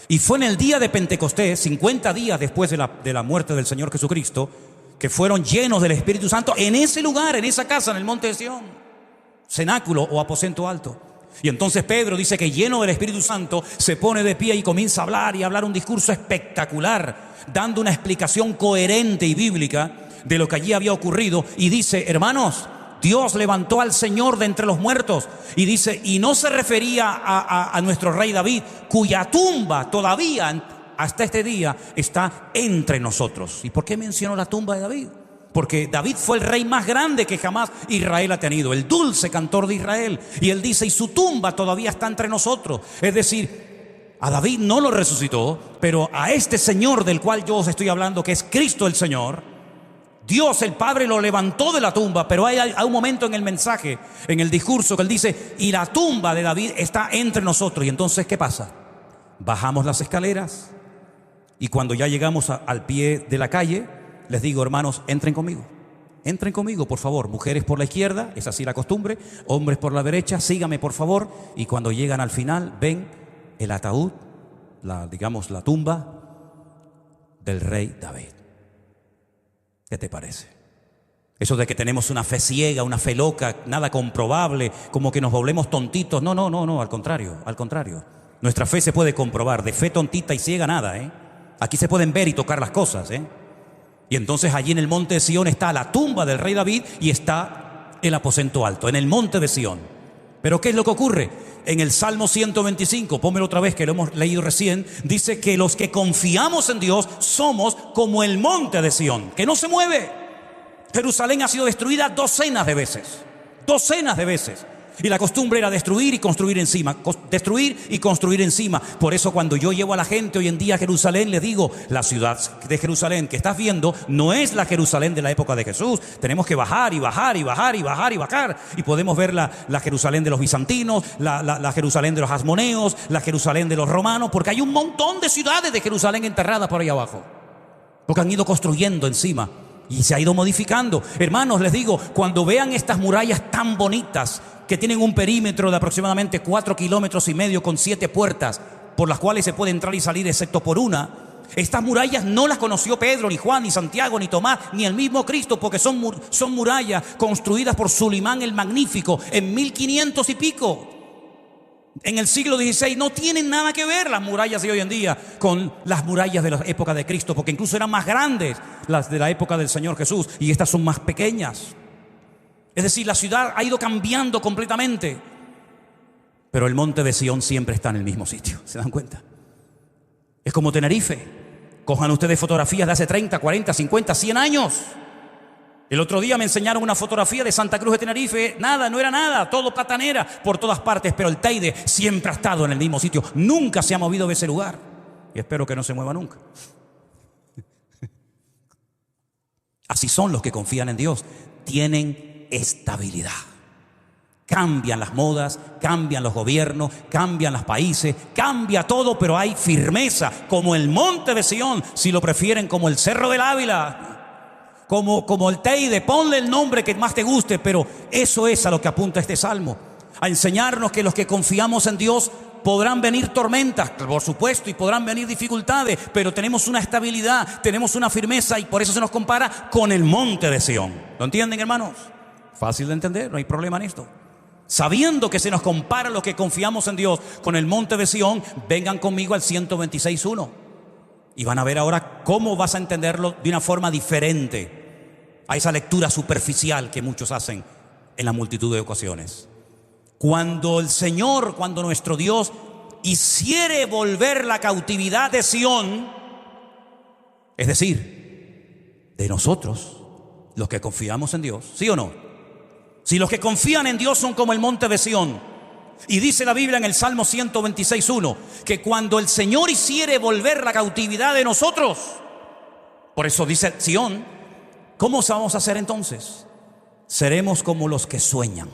Y fue en el día de Pentecostés, 50 días después de la muerte del Señor Jesucristo, que fueron llenos del Espíritu Santo en ese lugar, en esa casa, en el monte de Sión, cenáculo o aposento alto. Y entonces Pedro dice que, lleno del Espíritu Santo, se pone de pie y comienza a hablar un discurso espectacular, dando una explicación coherente y bíblica de lo que allí había ocurrido. Y dice: hermanos, Dios levantó al Señor de entre los muertos. Y dice, y no se refería a nuestro rey David, cuya tumba todavía hasta este día está entre nosotros. ¿Y por qué mencionó la tumba de David? Porque David fue el rey más grande que jamás Israel ha tenido, el dulce cantor de Israel. Y él dice: y su tumba todavía está entre nosotros. Es decir, a David no lo resucitó, pero a este Señor del cual yo os estoy hablando, que es Cristo el Señor, Dios el Padre lo levantó de la tumba. Pero hay un momento en el mensaje, en el discurso, que él dice: y la tumba de David está entre nosotros. Y entonces, ¿qué pasa? Bajamos las escaleras, y cuando ya llegamos al pie de la calle, les digo: hermanos, entren conmigo, por favor. Mujeres por la izquierda, es así la costumbre. Hombres por la derecha, síganme por favor. Y cuando llegan al final, ven el ataúd, la tumba del rey David. ¿Qué te parece? Eso de que tenemos una fe ciega, una fe loca, nada comprobable, como que nos volvemos tontitos. No, al contrario. Nuestra fe se puede comprobar. De fe tontita y ciega nada, Aquí se pueden ver y tocar las cosas, Y entonces allí en el monte de Sión está la tumba del rey David y está el aposento alto, en el monte de Sión. Pero ¿qué es lo que ocurre? En el Salmo 125, pónmelo otra vez que lo hemos leído recién, dice que los que confiamos en Dios somos como el monte de Sión, que no se mueve. Jerusalén ha sido destruida docenas de veces. Y la costumbre era destruir y construir encima. Por eso cuando yo llevo a la gente hoy en día a Jerusalén, les digo: la ciudad de Jerusalén que estás viendo no es la Jerusalén de la época de Jesús. Tenemos que bajar. Y podemos ver la Jerusalén de los bizantinos, la Jerusalén de los asmoneos, la Jerusalén de los romanos, porque hay un montón de ciudades de Jerusalén enterradas por ahí abajo. Porque han ido construyendo encima y se ha ido modificando. Hermanos, les digo, cuando vean estas murallas tan bonitas, que tienen un perímetro de aproximadamente 4,5 kilómetros con 7 puertas, por las cuales se puede entrar y salir excepto por una. Estas murallas no las conoció Pedro, ni Juan, ni Santiago, ni Tomás, ni el mismo Cristo, porque son murallas construidas por Sulimán el Magnífico en 1500 y pico. En el siglo XVI. No tienen nada que ver las murallas de hoy en día con las murallas de la época de Cristo, porque incluso eran más grandes las de la época del Señor Jesús, y estas son más pequeñas. Es decir, la ciudad ha ido cambiando completamente, pero el monte de Sión siempre está en el mismo sitio. ¿Se dan cuenta? Es como Tenerife. Cojan ustedes fotografías de hace 30, 40, 50, 100 años. El otro día me enseñaron una fotografía de Santa Cruz de Tenerife. Nada, no era nada, todo platanera por todas partes, pero el Teide siempre ha estado en el mismo sitio. Nunca se ha movido de ese lugar, y espero que no se mueva nunca. Así son los que confían en Dios. Tienen estabilidad. Cambian las modas, cambian los gobiernos, cambian los países, cambia todo, pero hay firmeza, como el monte de Sión, si lo prefieren, como el Cerro del Ávila, como el Teide, ponle el nombre que más te guste, pero eso es a lo que apunta este salmo, a enseñarnos que los que confiamos en Dios podrán venir tormentas, por supuesto, y podrán venir dificultades, pero tenemos una estabilidad, tenemos una firmeza, y por eso se nos compara con el monte de Sión. ¿Lo entienden, hermanos? Fácil de entender, no hay problema en esto. Sabiendo que se nos compara los que confiamos en Dios con el monte de Sión, vengan conmigo al 126.1 y van a ver ahora cómo vas a entenderlo de una forma diferente a esa lectura superficial que muchos hacen en la multitud de ocasiones. Cuando nuestro Dios hiciere volver la cautividad de Sión, es decir, de nosotros, los que confiamos en Dios, ¿sí o no? Si los que confían en Dios son como el monte de Sión, y dice la Biblia en el Salmo 126.1, que cuando el Señor hiciere volver la cautividad de nosotros, por eso dice Sión, ¿cómo vamos a hacer entonces? Seremos como los que sueñan.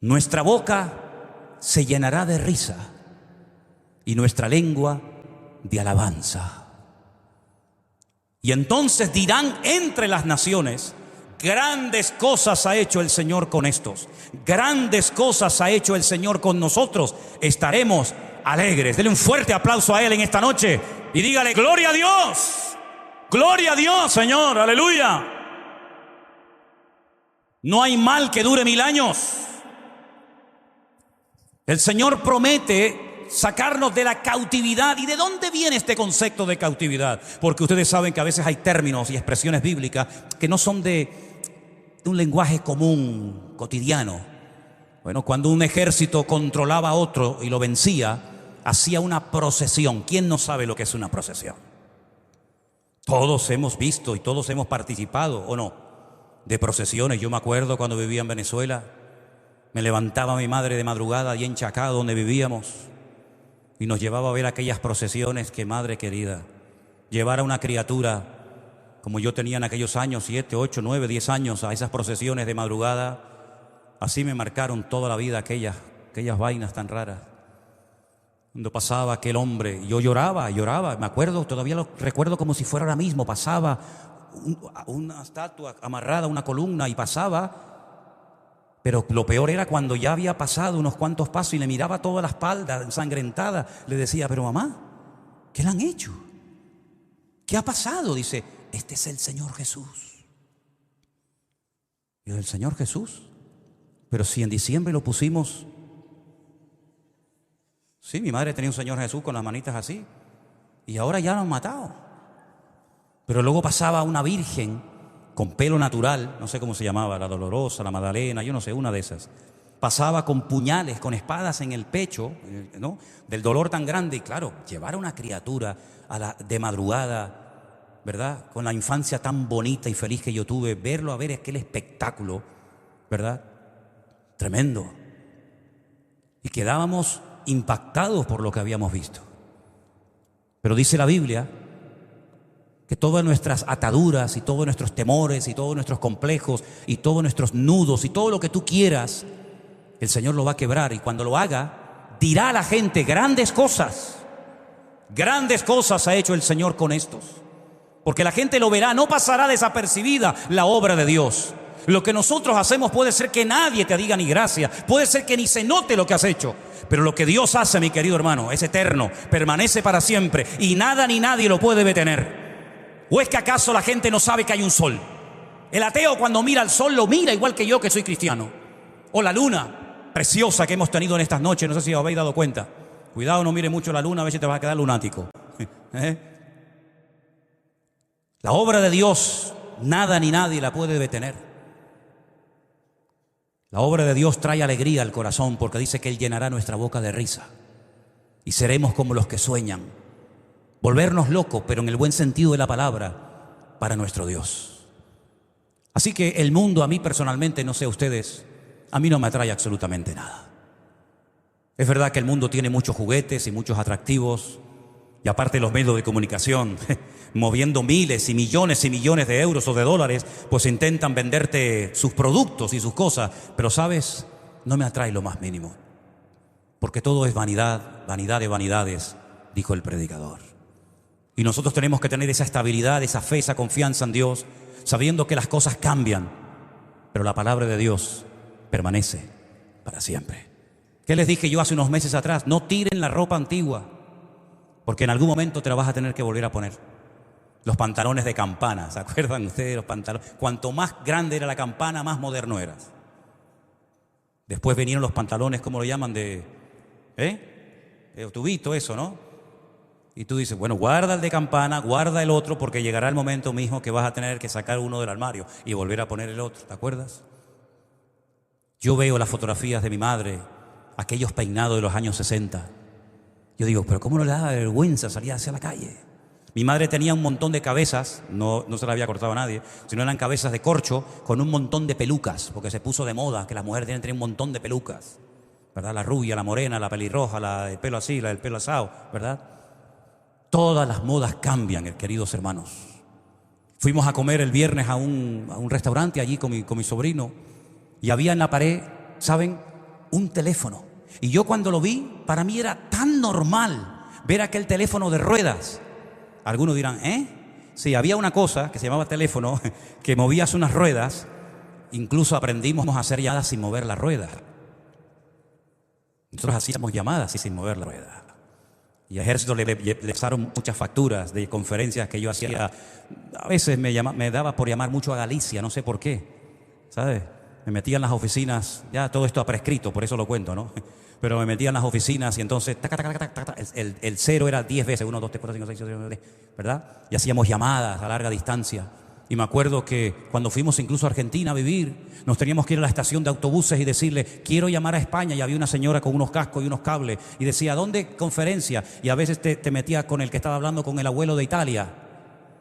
Nuestra boca se llenará de risa y nuestra lengua de alabanza. Y entonces dirán entre las naciones: grandes cosas ha hecho el Señor con estos, grandes cosas ha hecho el Señor con nosotros. Estaremos alegres. Dele un fuerte aplauso a Él en esta noche y dígale: gloria a Dios, Señor, aleluya. No hay mal que dure 1000 años. El Señor promete sacarnos de la cautividad. ¿Y de dónde viene este concepto de cautividad? Porque ustedes saben que a veces hay términos y expresiones bíblicas que no son de un lenguaje común, cotidiano. Bueno, cuando un ejército controlaba a otro y lo vencía, hacía una procesión. ¿Quién no sabe lo que es una procesión? Todos hemos visto y todos hemos participado, ¿o no?, de procesiones. Yo me acuerdo cuando vivía en Venezuela, me levantaba mi madre de madrugada allí en Chacao, donde vivíamos, y nos llevaba a ver aquellas procesiones. Que madre querida, llevar a una criatura como yo tenía en aquellos años, 7, 8, 9, 10 años, a esas procesiones de madrugada, así me marcaron toda la vida aquellas vainas tan raras. Cuando pasaba aquel hombre, yo lloraba, me acuerdo, todavía lo recuerdo como si fuera ahora mismo. Pasaba una estatua amarrada a una columna y pasaba. Pero lo peor era cuando ya había pasado unos cuantos pasos y le miraba toda la espalda ensangrentada. Le decía: pero mamá, ¿qué le han hecho? ¿Qué ha pasado? Dice: este es el Señor Jesús. Y yo: ¿el Señor Jesús? Pero si en diciembre lo pusimos. Sí, mi madre tenía un Señor Jesús con las manitas así, y ahora ya lo han matado. Pero luego pasaba una virgen con pelo natural, no sé cómo se llamaba, la Dolorosa, la Magdalena, yo no sé, una de esas. Pasaba con puñales, con espadas en el pecho, ¿no?, del dolor tan grande. Y claro, llevar a una criatura de madrugada, ¿verdad?, con la infancia tan bonita y feliz que yo tuve, verlo a ver aquel espectáculo, ¿verdad?, tremendo. Y quedábamos impactados por lo que habíamos visto. Pero dice la Biblia que todas nuestras ataduras y todos nuestros temores y todos nuestros complejos y todos nuestros nudos y todo lo que tú quieras, el Señor lo va a quebrar. Y cuando lo haga, dirá a la gente: grandes cosas ha hecho el Señor con estos. Porque la gente lo verá, no pasará desapercibida la obra de Dios. Lo que nosotros hacemos puede ser que nadie te diga ni gracias, puede ser que ni se note lo que has hecho, pero lo que Dios hace, mi querido hermano, es eterno, permanece para siempre, y nada ni nadie lo puede detener. ¿O es que acaso la gente no sabe que hay un sol? El ateo, cuando mira al sol, lo mira igual que yo, que soy cristiano. O la luna preciosa que hemos tenido en estas noches, no sé si os habéis dado cuenta. Cuidado, no mire mucho la luna, a ver si te vas a quedar lunático. La obra de Dios, nada ni nadie la puede detener. La obra de Dios trae alegría al corazón, porque dice que Él llenará nuestra boca de risa y seremos como los que sueñan. Volvernos locos, pero en el buen sentido de la palabra, para nuestro Dios. Así que el mundo, a mí personalmente, no sé a ustedes, a mí no me atrae absolutamente nada. Es verdad que el mundo tiene muchos juguetes y muchos atractivos, Y aparte los medios de comunicación, moviendo miles y millones de euros o de dólares, pues intentan venderte sus productos y sus cosas. Pero ¿sabes? No me atrae lo más mínimo. Porque todo es vanidad, vanidad de vanidades, dijo el predicador. Y nosotros tenemos que tener esa estabilidad, esa fe, esa confianza en Dios, sabiendo que las cosas cambian, pero la palabra de Dios permanece para siempre. ¿Qué les dije yo hace unos meses atrás? No tiren la ropa antigua, porque en algún momento te la vas a tener que volver a poner. Los pantalones de campana, ¿se acuerdan ustedes de los pantalones? Cuanto más grande era la campana, más moderno eras. Después vinieron los pantalones, ¿cómo lo llaman? De tubito, eso, ¿no? Y tú dices, bueno, guarda el de campana, guarda el otro, porque llegará el momento mismo que vas a tener que sacar uno del armario y volver a poner el otro, ¿te acuerdas? Yo veo las fotografías de mi madre, aquellos peinados de los años 60. Yo digo, pero ¿cómo no le daba vergüenza salir hacia la calle? Mi madre tenía un montón de cabezas, no se la había cortado a nadie, sino eran cabezas de corcho con un montón de pelucas, porque se puso de moda que las mujeres tienen que tener un montón de pelucas, ¿verdad? La rubia, la morena, la pelirroja, la de pelo así, la del pelo asado, ¿verdad? Todas las modas cambian, queridos hermanos. Fuimos a comer el viernes a un restaurante allí con mi sobrino y había en la pared, ¿saben?, un teléfono. Y yo cuando lo vi, para mí era tan normal ver aquel teléfono de ruedas. Algunos dirán, Sí, había una cosa que se llamaba teléfono, que movías unas ruedas. Incluso aprendimos a hacer llamadas sin mover la rueda. Nosotros hacíamos llamadas sin mover la rueda. Y a Ejército le pasaron muchas facturas de conferencias que yo hacía. A veces me daba por llamar mucho a Galicia, no sé por qué, ¿sabes? Me metía en las oficinas, ya todo esto ha prescrito, por eso lo cuento, ¿no? Pero me metía en las oficinas y entonces el cero era 10 veces, 1, 2, 3, 4, 5, 6, 7, 8, 9, 10, ¿verdad? Y hacíamos llamadas a larga distancia. Y me acuerdo que cuando fuimos incluso a Argentina a vivir, nos teníamos que ir a la estación de autobuses y decirle, quiero llamar a España, y había una señora con unos cascos y unos cables, y decía, ¿dónde conferencia? Y a veces te metías con el que estaba hablando con el abuelo de Italia.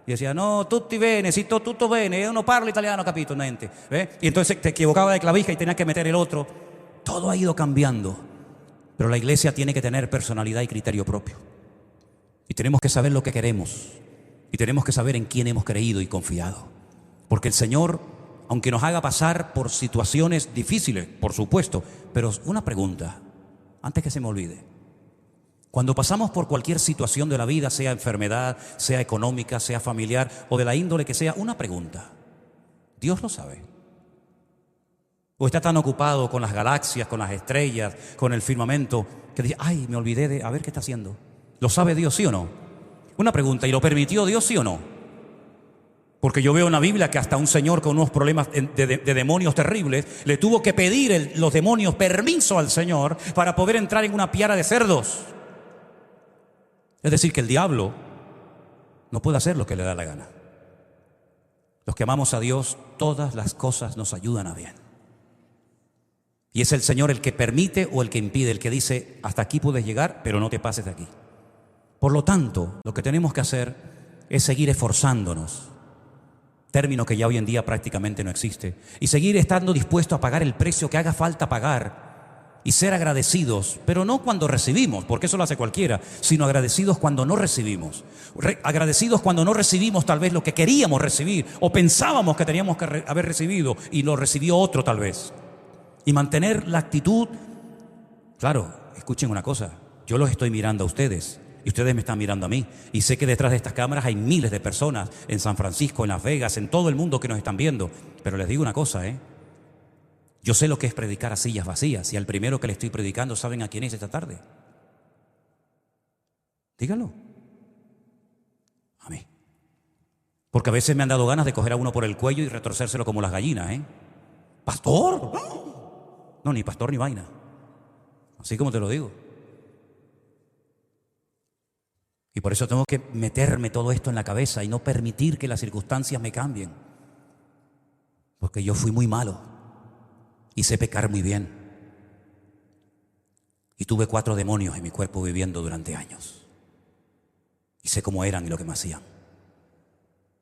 Y decía, no, tutti bene, si tutto bene, yo no parlo italiano, capito, niente. Y entonces te equivocaba de clavija y tenías que meter el otro. Todo ha ido cambiando, pero la iglesia tiene que tener personalidad y criterio propio. Y tenemos que saber lo que queremos. Y tenemos que saber en quién hemos creído y confiado. Porque el Señor, aunque nos haga pasar por situaciones difíciles, por supuesto, pero una pregunta, antes que se me olvide. Cuando pasamos por cualquier situación de la vida, sea enfermedad, sea económica, sea familiar o de la índole que sea, una pregunta. ¿Dios lo sabe? ¿O está tan ocupado con las galaxias, con las estrellas, con el firmamento, que dice, ay, me olvidé de, a ver qué está haciendo? ¿Lo sabe Dios, sí o no? Una pregunta, ¿y lo permitió Dios, sí o no? Porque yo veo en la Biblia que hasta un señor con unos problemas de demonios terribles le tuvo que pedir los demonios permiso al Señor para poder entrar en una piara de cerdos. Es decir, que el diablo no puede hacer lo que le da la gana. Los que amamos a Dios, todas las cosas nos ayudan a bien. Y es el Señor el que permite o el que impide, el que dice, hasta aquí puedes llegar, pero no te pases de aquí. Por lo tanto, lo que tenemos que hacer es seguir esforzándonos, término que ya hoy en día prácticamente no existe, y seguir estando dispuesto a pagar el precio que haga falta pagar y ser agradecidos, pero no cuando recibimos, porque eso lo hace cualquiera, sino agradecidos cuando no recibimos. Agradecidos cuando no recibimos tal vez lo que queríamos recibir o pensábamos que teníamos que haber recibido y lo recibió otro tal vez. Y mantener la actitud, claro, escuchen una cosa, yo los estoy mirando a ustedes. Y ustedes me están mirando a mí. Y sé que detrás de estas cámaras hay miles de personas en San Francisco, en Las Vegas, en todo el mundo que nos están viendo. Pero les digo una cosa, yo sé lo que es predicar a sillas vacías. Y al primero que le estoy predicando, ¿saben a quién es esta tarde? Díganlo. A mí. Porque a veces me han dado ganas de coger a uno por el cuello y retorcérselo como las gallinas, ¡Pastor! No, ni pastor ni vaina. Así como te lo digo. Y por eso tengo que meterme todo esto en la cabeza y no permitir que las circunstancias me cambien. Porque yo fui muy malo y sé pecar muy bien. Y tuve 4 demonios en mi cuerpo viviendo durante años. Y sé cómo eran y lo que me hacían.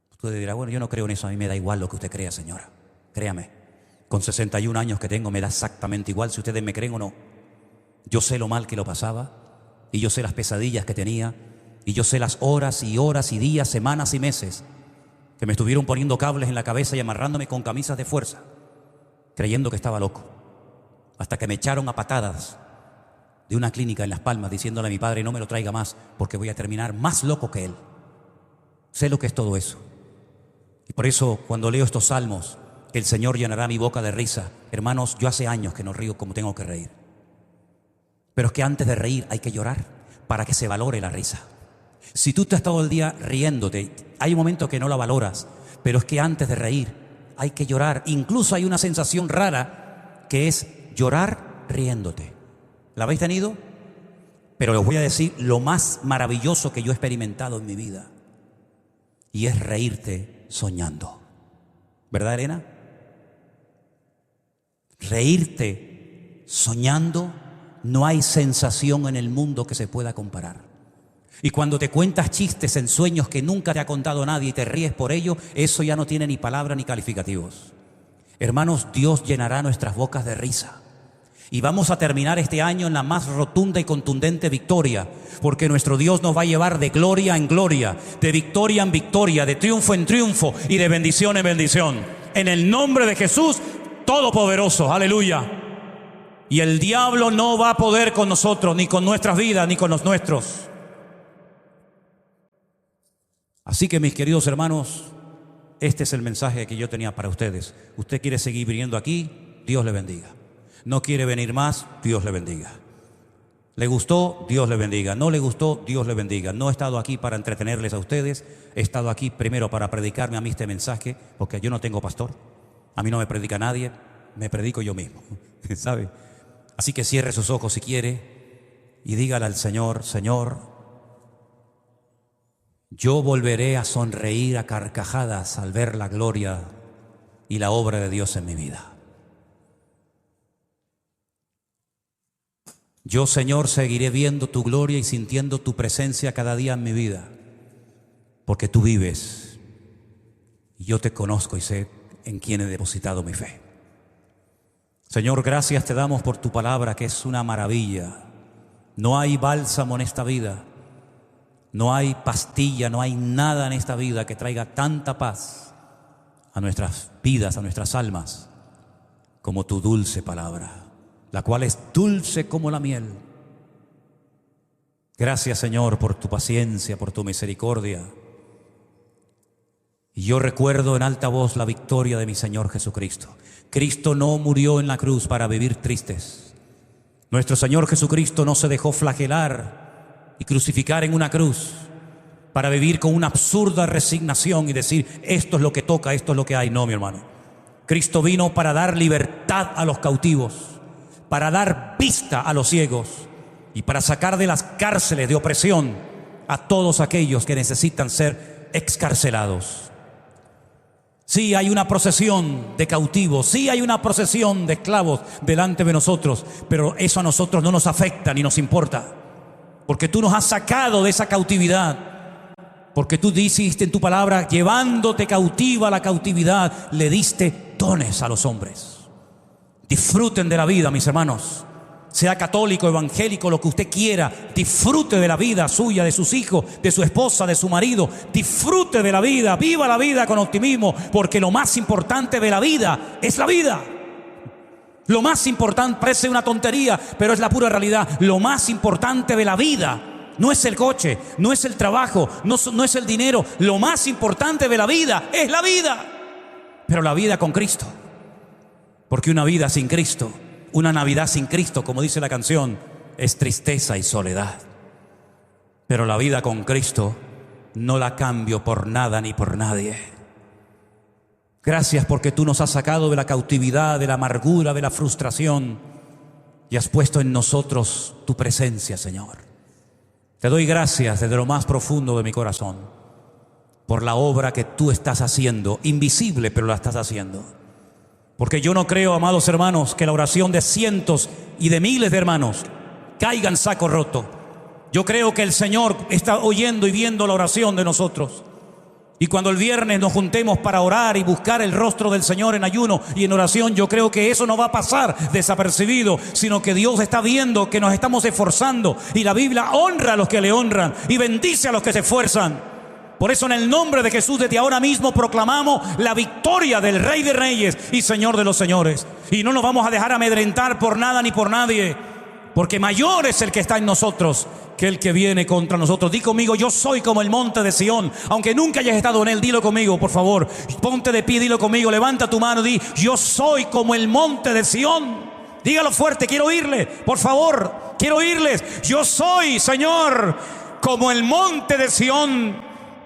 Usted dirá, bueno, yo no creo en eso, a mí me da igual lo que usted crea, señora. Créame, con 61 años que tengo me da exactamente igual si ustedes me creen o no. Yo sé lo mal que lo pasaba y yo sé las pesadillas que tenía. Y yo sé las horas y horas y días, semanas y meses que me estuvieron poniendo cables en la cabeza y amarrándome con camisas de fuerza, creyendo que estaba loco, hasta que me echaron a patadas de una clínica en Las Palmas, diciéndole a mi padre: no me lo traiga más porque voy a terminar más loco que él. Sé lo que es todo eso. Y por eso, cuando leo estos salmos, el Señor llenará mi boca de risa. Hermanos, yo hace años que no río como tengo que reír. Pero es que antes de reír hay que llorar para que se valore la risa. Si tú te has todo el día riéndote, hay un momento que no la valoras, pero es que antes de reír hay que llorar. Incluso hay una sensación rara que es llorar riéndote. ¿La habéis tenido? Pero les voy a decir lo más maravilloso que yo he experimentado en mi vida, y es reírte soñando. ¿Verdad, Elena? Reírte soñando, no hay sensación en el mundo que se pueda comparar. Y cuando te cuentas chistes en sueños que nunca te ha contado nadie y te ríes por ello, eso ya no tiene ni palabra ni calificativos. Hermanos, Dios llenará nuestras bocas de risa. Y vamos a terminar este año en la más rotunda y contundente victoria, porque nuestro Dios nos va a llevar de gloria en gloria, de victoria en victoria, de triunfo en triunfo y de bendición en bendición. En el nombre de Jesús Todopoderoso, aleluya. Y el diablo no va a poder con nosotros, ni con nuestras vidas, ni con los nuestros. Así que, mis queridos hermanos, este es el mensaje que yo tenía para ustedes. Usted quiere seguir viniendo aquí, Dios le bendiga. No quiere venir más, Dios le bendiga. ¿Le gustó? Dios le bendiga. ¿No le gustó? Dios le bendiga. No he estado aquí para entretenerles a ustedes. He estado aquí primero para predicarme a mí este mensaje, porque yo no tengo pastor. A mí no me predica nadie, me predico yo mismo, ¿sabe? Así que cierre sus ojos si quiere y dígale al Señor: Señor, yo volveré a sonreír a carcajadas al ver la gloria y la obra de Dios en mi vida. Yo, Señor, seguiré viendo tu gloria y sintiendo tu presencia cada día en mi vida, porque tú vives y yo te conozco y sé en quién he depositado mi fe. Señor, gracias te damos por tu palabra, que es una maravilla. No hay bálsamo en esta vida, no hay pastilla, no hay nada en esta vida que traiga tanta paz a nuestras vidas, a nuestras almas, como tu dulce palabra, la cual es dulce como la miel. Gracias, Señor, por tu paciencia, por tu misericordia. Y yo recuerdo en alta voz la victoria de mi Señor Jesucristo. Cristo no murió en la cruz para vivir tristes. Nuestro Señor Jesucristo no se dejó flagelar y crucificar en una cruz para vivir con una absurda resignación y decir: esto es lo que toca, esto es lo que hay. No, mi hermano. Cristo vino para dar libertad a los cautivos, para dar vista a los ciegos y para sacar de las cárceles de opresión a todos aquellos que necesitan ser excarcelados. Sí, hay una procesión de cautivos, sí hay una procesión de esclavos delante de nosotros, pero eso a nosotros no nos afecta ni nos importa, porque tú nos has sacado de esa cautividad, porque tú dijiste en tu palabra: llevándote cautiva a la cautividad, le diste dones a los hombres. Disfruten de la vida, mis hermanos. Sea católico, evangélico, lo que usted quiera, disfrute de la vida suya, de sus hijos, de su esposa, de su marido. Disfrute de la vida, viva la vida con optimismo, porque lo más importante de la vida es la vida. Lo más importante, parece una tontería, pero es la pura realidad. Lo más importante de la vida no es el coche, no es el trabajo, no es el dinero. Lo más importante de la vida es la vida, pero la vida con Cristo. Porque una vida sin Cristo, una Navidad sin Cristo, como dice la canción, es tristeza y soledad. Pero la vida con Cristo no la cambio por nada ni por nadie. Gracias porque tú nos has sacado de la cautividad, de la amargura, de la frustración, y has puesto en nosotros tu presencia, Señor. Te doy gracias desde lo más profundo de mi corazón por la obra que tú estás haciendo, invisible, pero la estás haciendo. Porque yo no creo, amados hermanos, que la oración de cientos y de miles de hermanos caiga en saco roto. Yo creo que el Señor está oyendo y viendo la oración de nosotros. Y cuando el viernes nos juntemos para orar y buscar el rostro del Señor en ayuno y en oración, yo creo que eso no va a pasar desapercibido, sino que Dios está viendo que nos estamos esforzando. Y la Biblia honra a los que le honran y bendice a los que se esfuerzan. Por eso en el nombre de Jesús desde ahora mismo proclamamos la victoria del Rey de Reyes y Señor de los Señores. Y no nos vamos a dejar amedrentar por nada ni por nadie, porque mayor es el que está en nosotros que el que viene contra nosotros. Di conmigo: yo soy como el monte de Sión. Aunque nunca hayas estado en él, dilo conmigo, por favor. Ponte de pie, dilo conmigo. Levanta tu mano, di: yo soy como el monte de Sión. Dígalo fuerte, quiero oírle, por favor, quiero oírles. Yo soy, Señor, como el monte de Sión,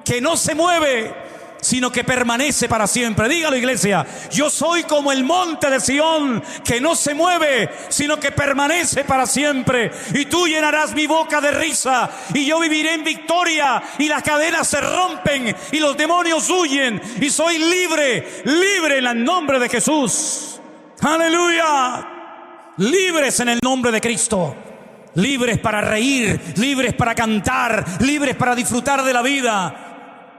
que no se mueve, sino que permanece para siempre. Dígalo, iglesia: yo soy como el monte de Sión, que no se mueve, sino que permanece para siempre. Y tú llenarás mi boca de risa, y yo viviré en victoria, y las cadenas se rompen, y los demonios huyen, y soy libre, libre en el nombre de Jesús. ¡Aleluya! Libres en el nombre de Cristo. Libres para reír, libres para cantar, libres para disfrutar de la vida.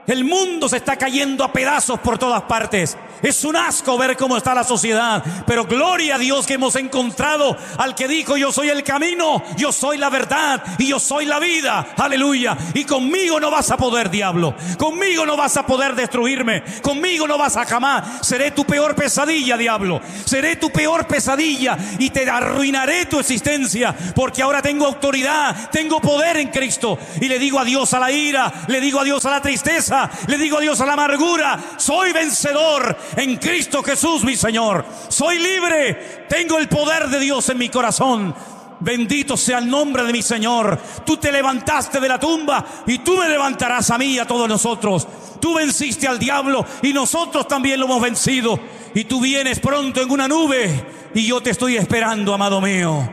El mundo se está cayendo a pedazos por todas partes. Es un asco ver cómo está la sociedad, pero gloria a Dios que hemos encontrado al que dijo: yo soy el camino, yo soy la verdad y yo soy la vida. Aleluya. Y conmigo no vas a poder, diablo. Conmigo no vas a poder destruirme. Conmigo no vas a jamás. Seré tu peor pesadilla, diablo. Seré tu peor pesadilla y te arruinaré tu existencia, porque ahora tengo autoridad, tengo poder en Cristo. Y le digo adiós a la ira, le digo adiós a la tristeza, le digo adiós a la amargura. Soy vencedor en Cristo Jesús, mi Señor. Soy libre, tengo el poder de Dios en mi corazón. Bendito sea el nombre de mi Señor. Tú te levantaste de la tumba y tú me levantarás a mí y a todos nosotros. Tú venciste al diablo y nosotros también lo hemos vencido. Y tú vienes pronto en una nube y yo te estoy esperando, amado mío.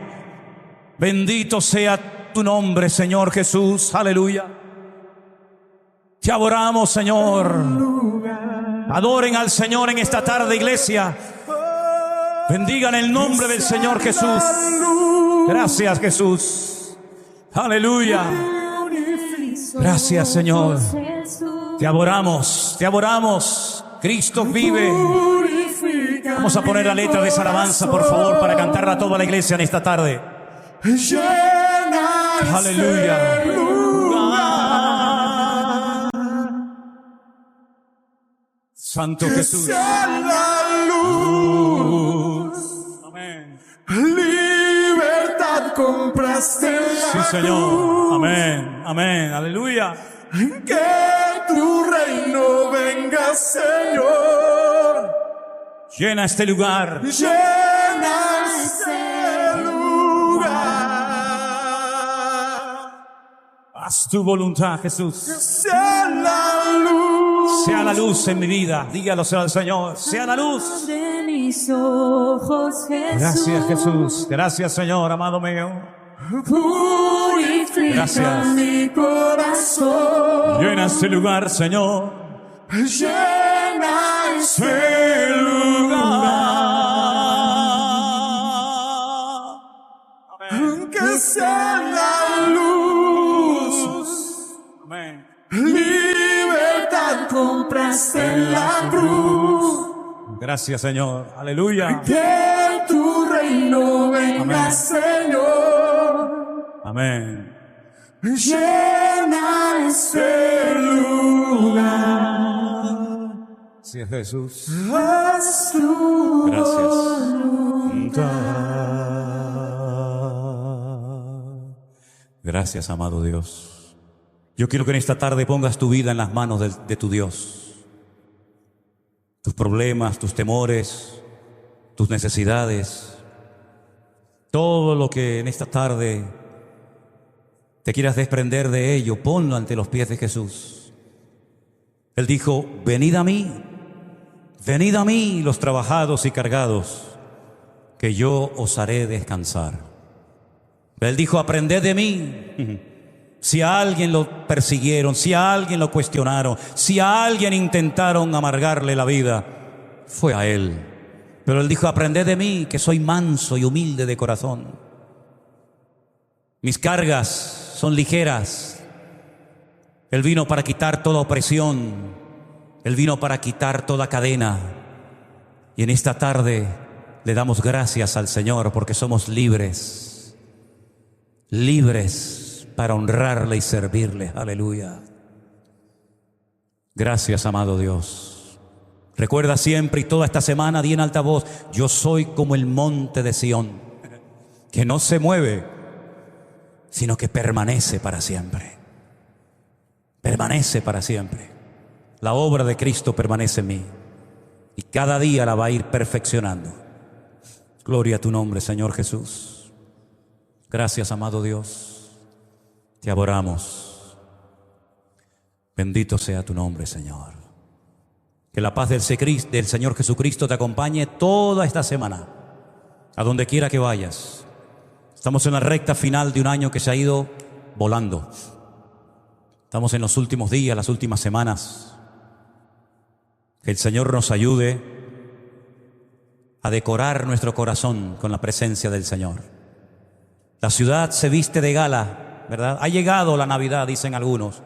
Bendito sea tu nombre, Señor Jesús. Aleluya. Te adoramos, Señor. Adoren al Señor en esta tarde, iglesia. Bendigan el nombre del Señor Jesús. Gracias, Jesús. Aleluya. Gracias, Señor. Te adoramos, te adoramos. Cristo vive. Vamos a poner la letra de esa alabanza, por favor, para cantarla a toda la iglesia en esta tarde. Aleluya. Santo Jesús. La luz. Amén. Libertad compraste en Sí, la Señor. cruz. Amén. Amén. Aleluya. Que tu reino venga, Señor. Llena este lugar. Llena este lugar. Haz tu voluntad, Jesús. Sea la luz. Sea la luz en mi vida. Dígalo al Señor. Sea la luz. De mis ojos, Jesús. Gracias, Jesús. Gracias, Señor, amado mío. Purifica Gracias. mi corazón. Llena este lugar, Señor. Llena este Amén. que sea la luz. Amén. Libertad compraste en la cruz. Gracias, Señor. Aleluya. Que tu reino venga, Amén. Señor. Amén. Llena este lugar. Sí, Jesús. Haz tu Gracias. voluntad. Gracias, amado Dios. Yo quiero que en esta tarde pongas tu vida en las manos de tu Dios. Tus problemas, tus temores, tus necesidades, todo lo que en esta tarde te quieras desprender de ello, ponlo ante los pies de Jesús. Él dijo: venid a mí los trabajados y cargados, que yo os haré descansar. Él dijo: aprended de mí. Si a alguien lo persiguieron, si a alguien lo cuestionaron, si a alguien intentaron amargarle la vida, fue a él. Pero él dijo: aprended de mí, que soy manso y humilde de corazón. Mis cargas son ligeras. Él vino para quitar toda opresión. Él vino para quitar toda cadena. Y en esta tarde le damos gracias al Señor porque somos libres. Libres para honrarle y servirle. Aleluya. Gracias, amado Dios. Recuerda siempre y toda esta semana, di en alta voz: yo soy como el monte de Sión, que no se mueve, sino que permanece para siempre. Permanece para siempre. La obra de Cristo permanece en mí y cada día la va a ir perfeccionando. Gloria a tu nombre, Señor Jesús. Gracias, amado Dios. Te adoramos. Bendito sea tu nombre, Señor. Que la paz del Señor Jesucristo te acompañe toda esta semana, a donde quiera que vayas. Estamos en la recta final de un año que se ha ido volando. Estamos en los últimos días, las últimas semanas. Que el Señor nos ayude a decorar nuestro corazón con la presencia del Señor. La ciudad se viste de gala, ¿verdad? Ha llegado la Navidad, dicen algunos.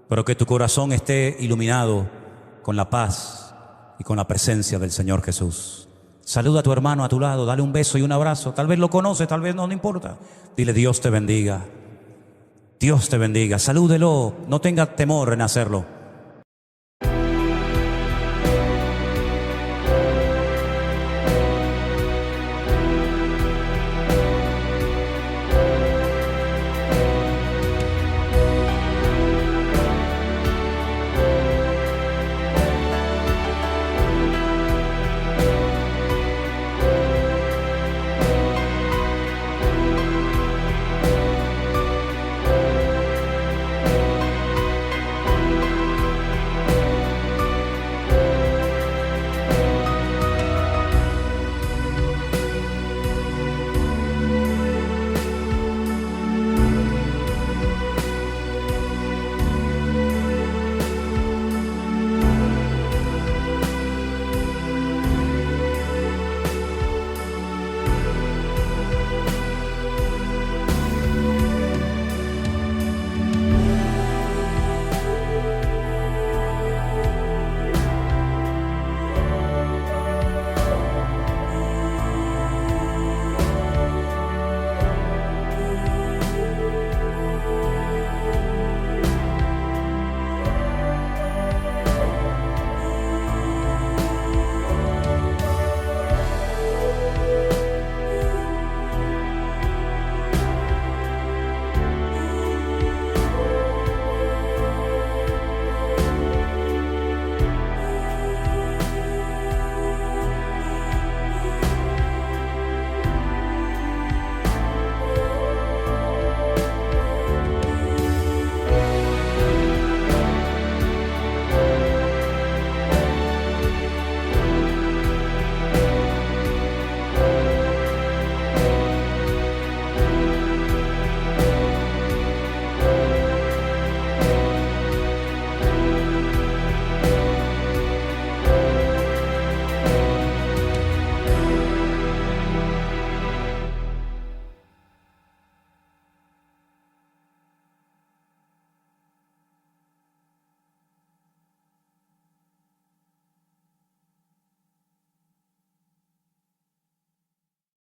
Pero que tu corazón esté iluminado con la paz y con la presencia del Señor Jesús. Saluda a tu hermano a tu lado, dale un beso y un abrazo. Tal vez lo conoces, tal vez no, no importa. Dile: Dios te bendiga. Dios te bendiga. Salúdelo, no tenga temor en hacerlo.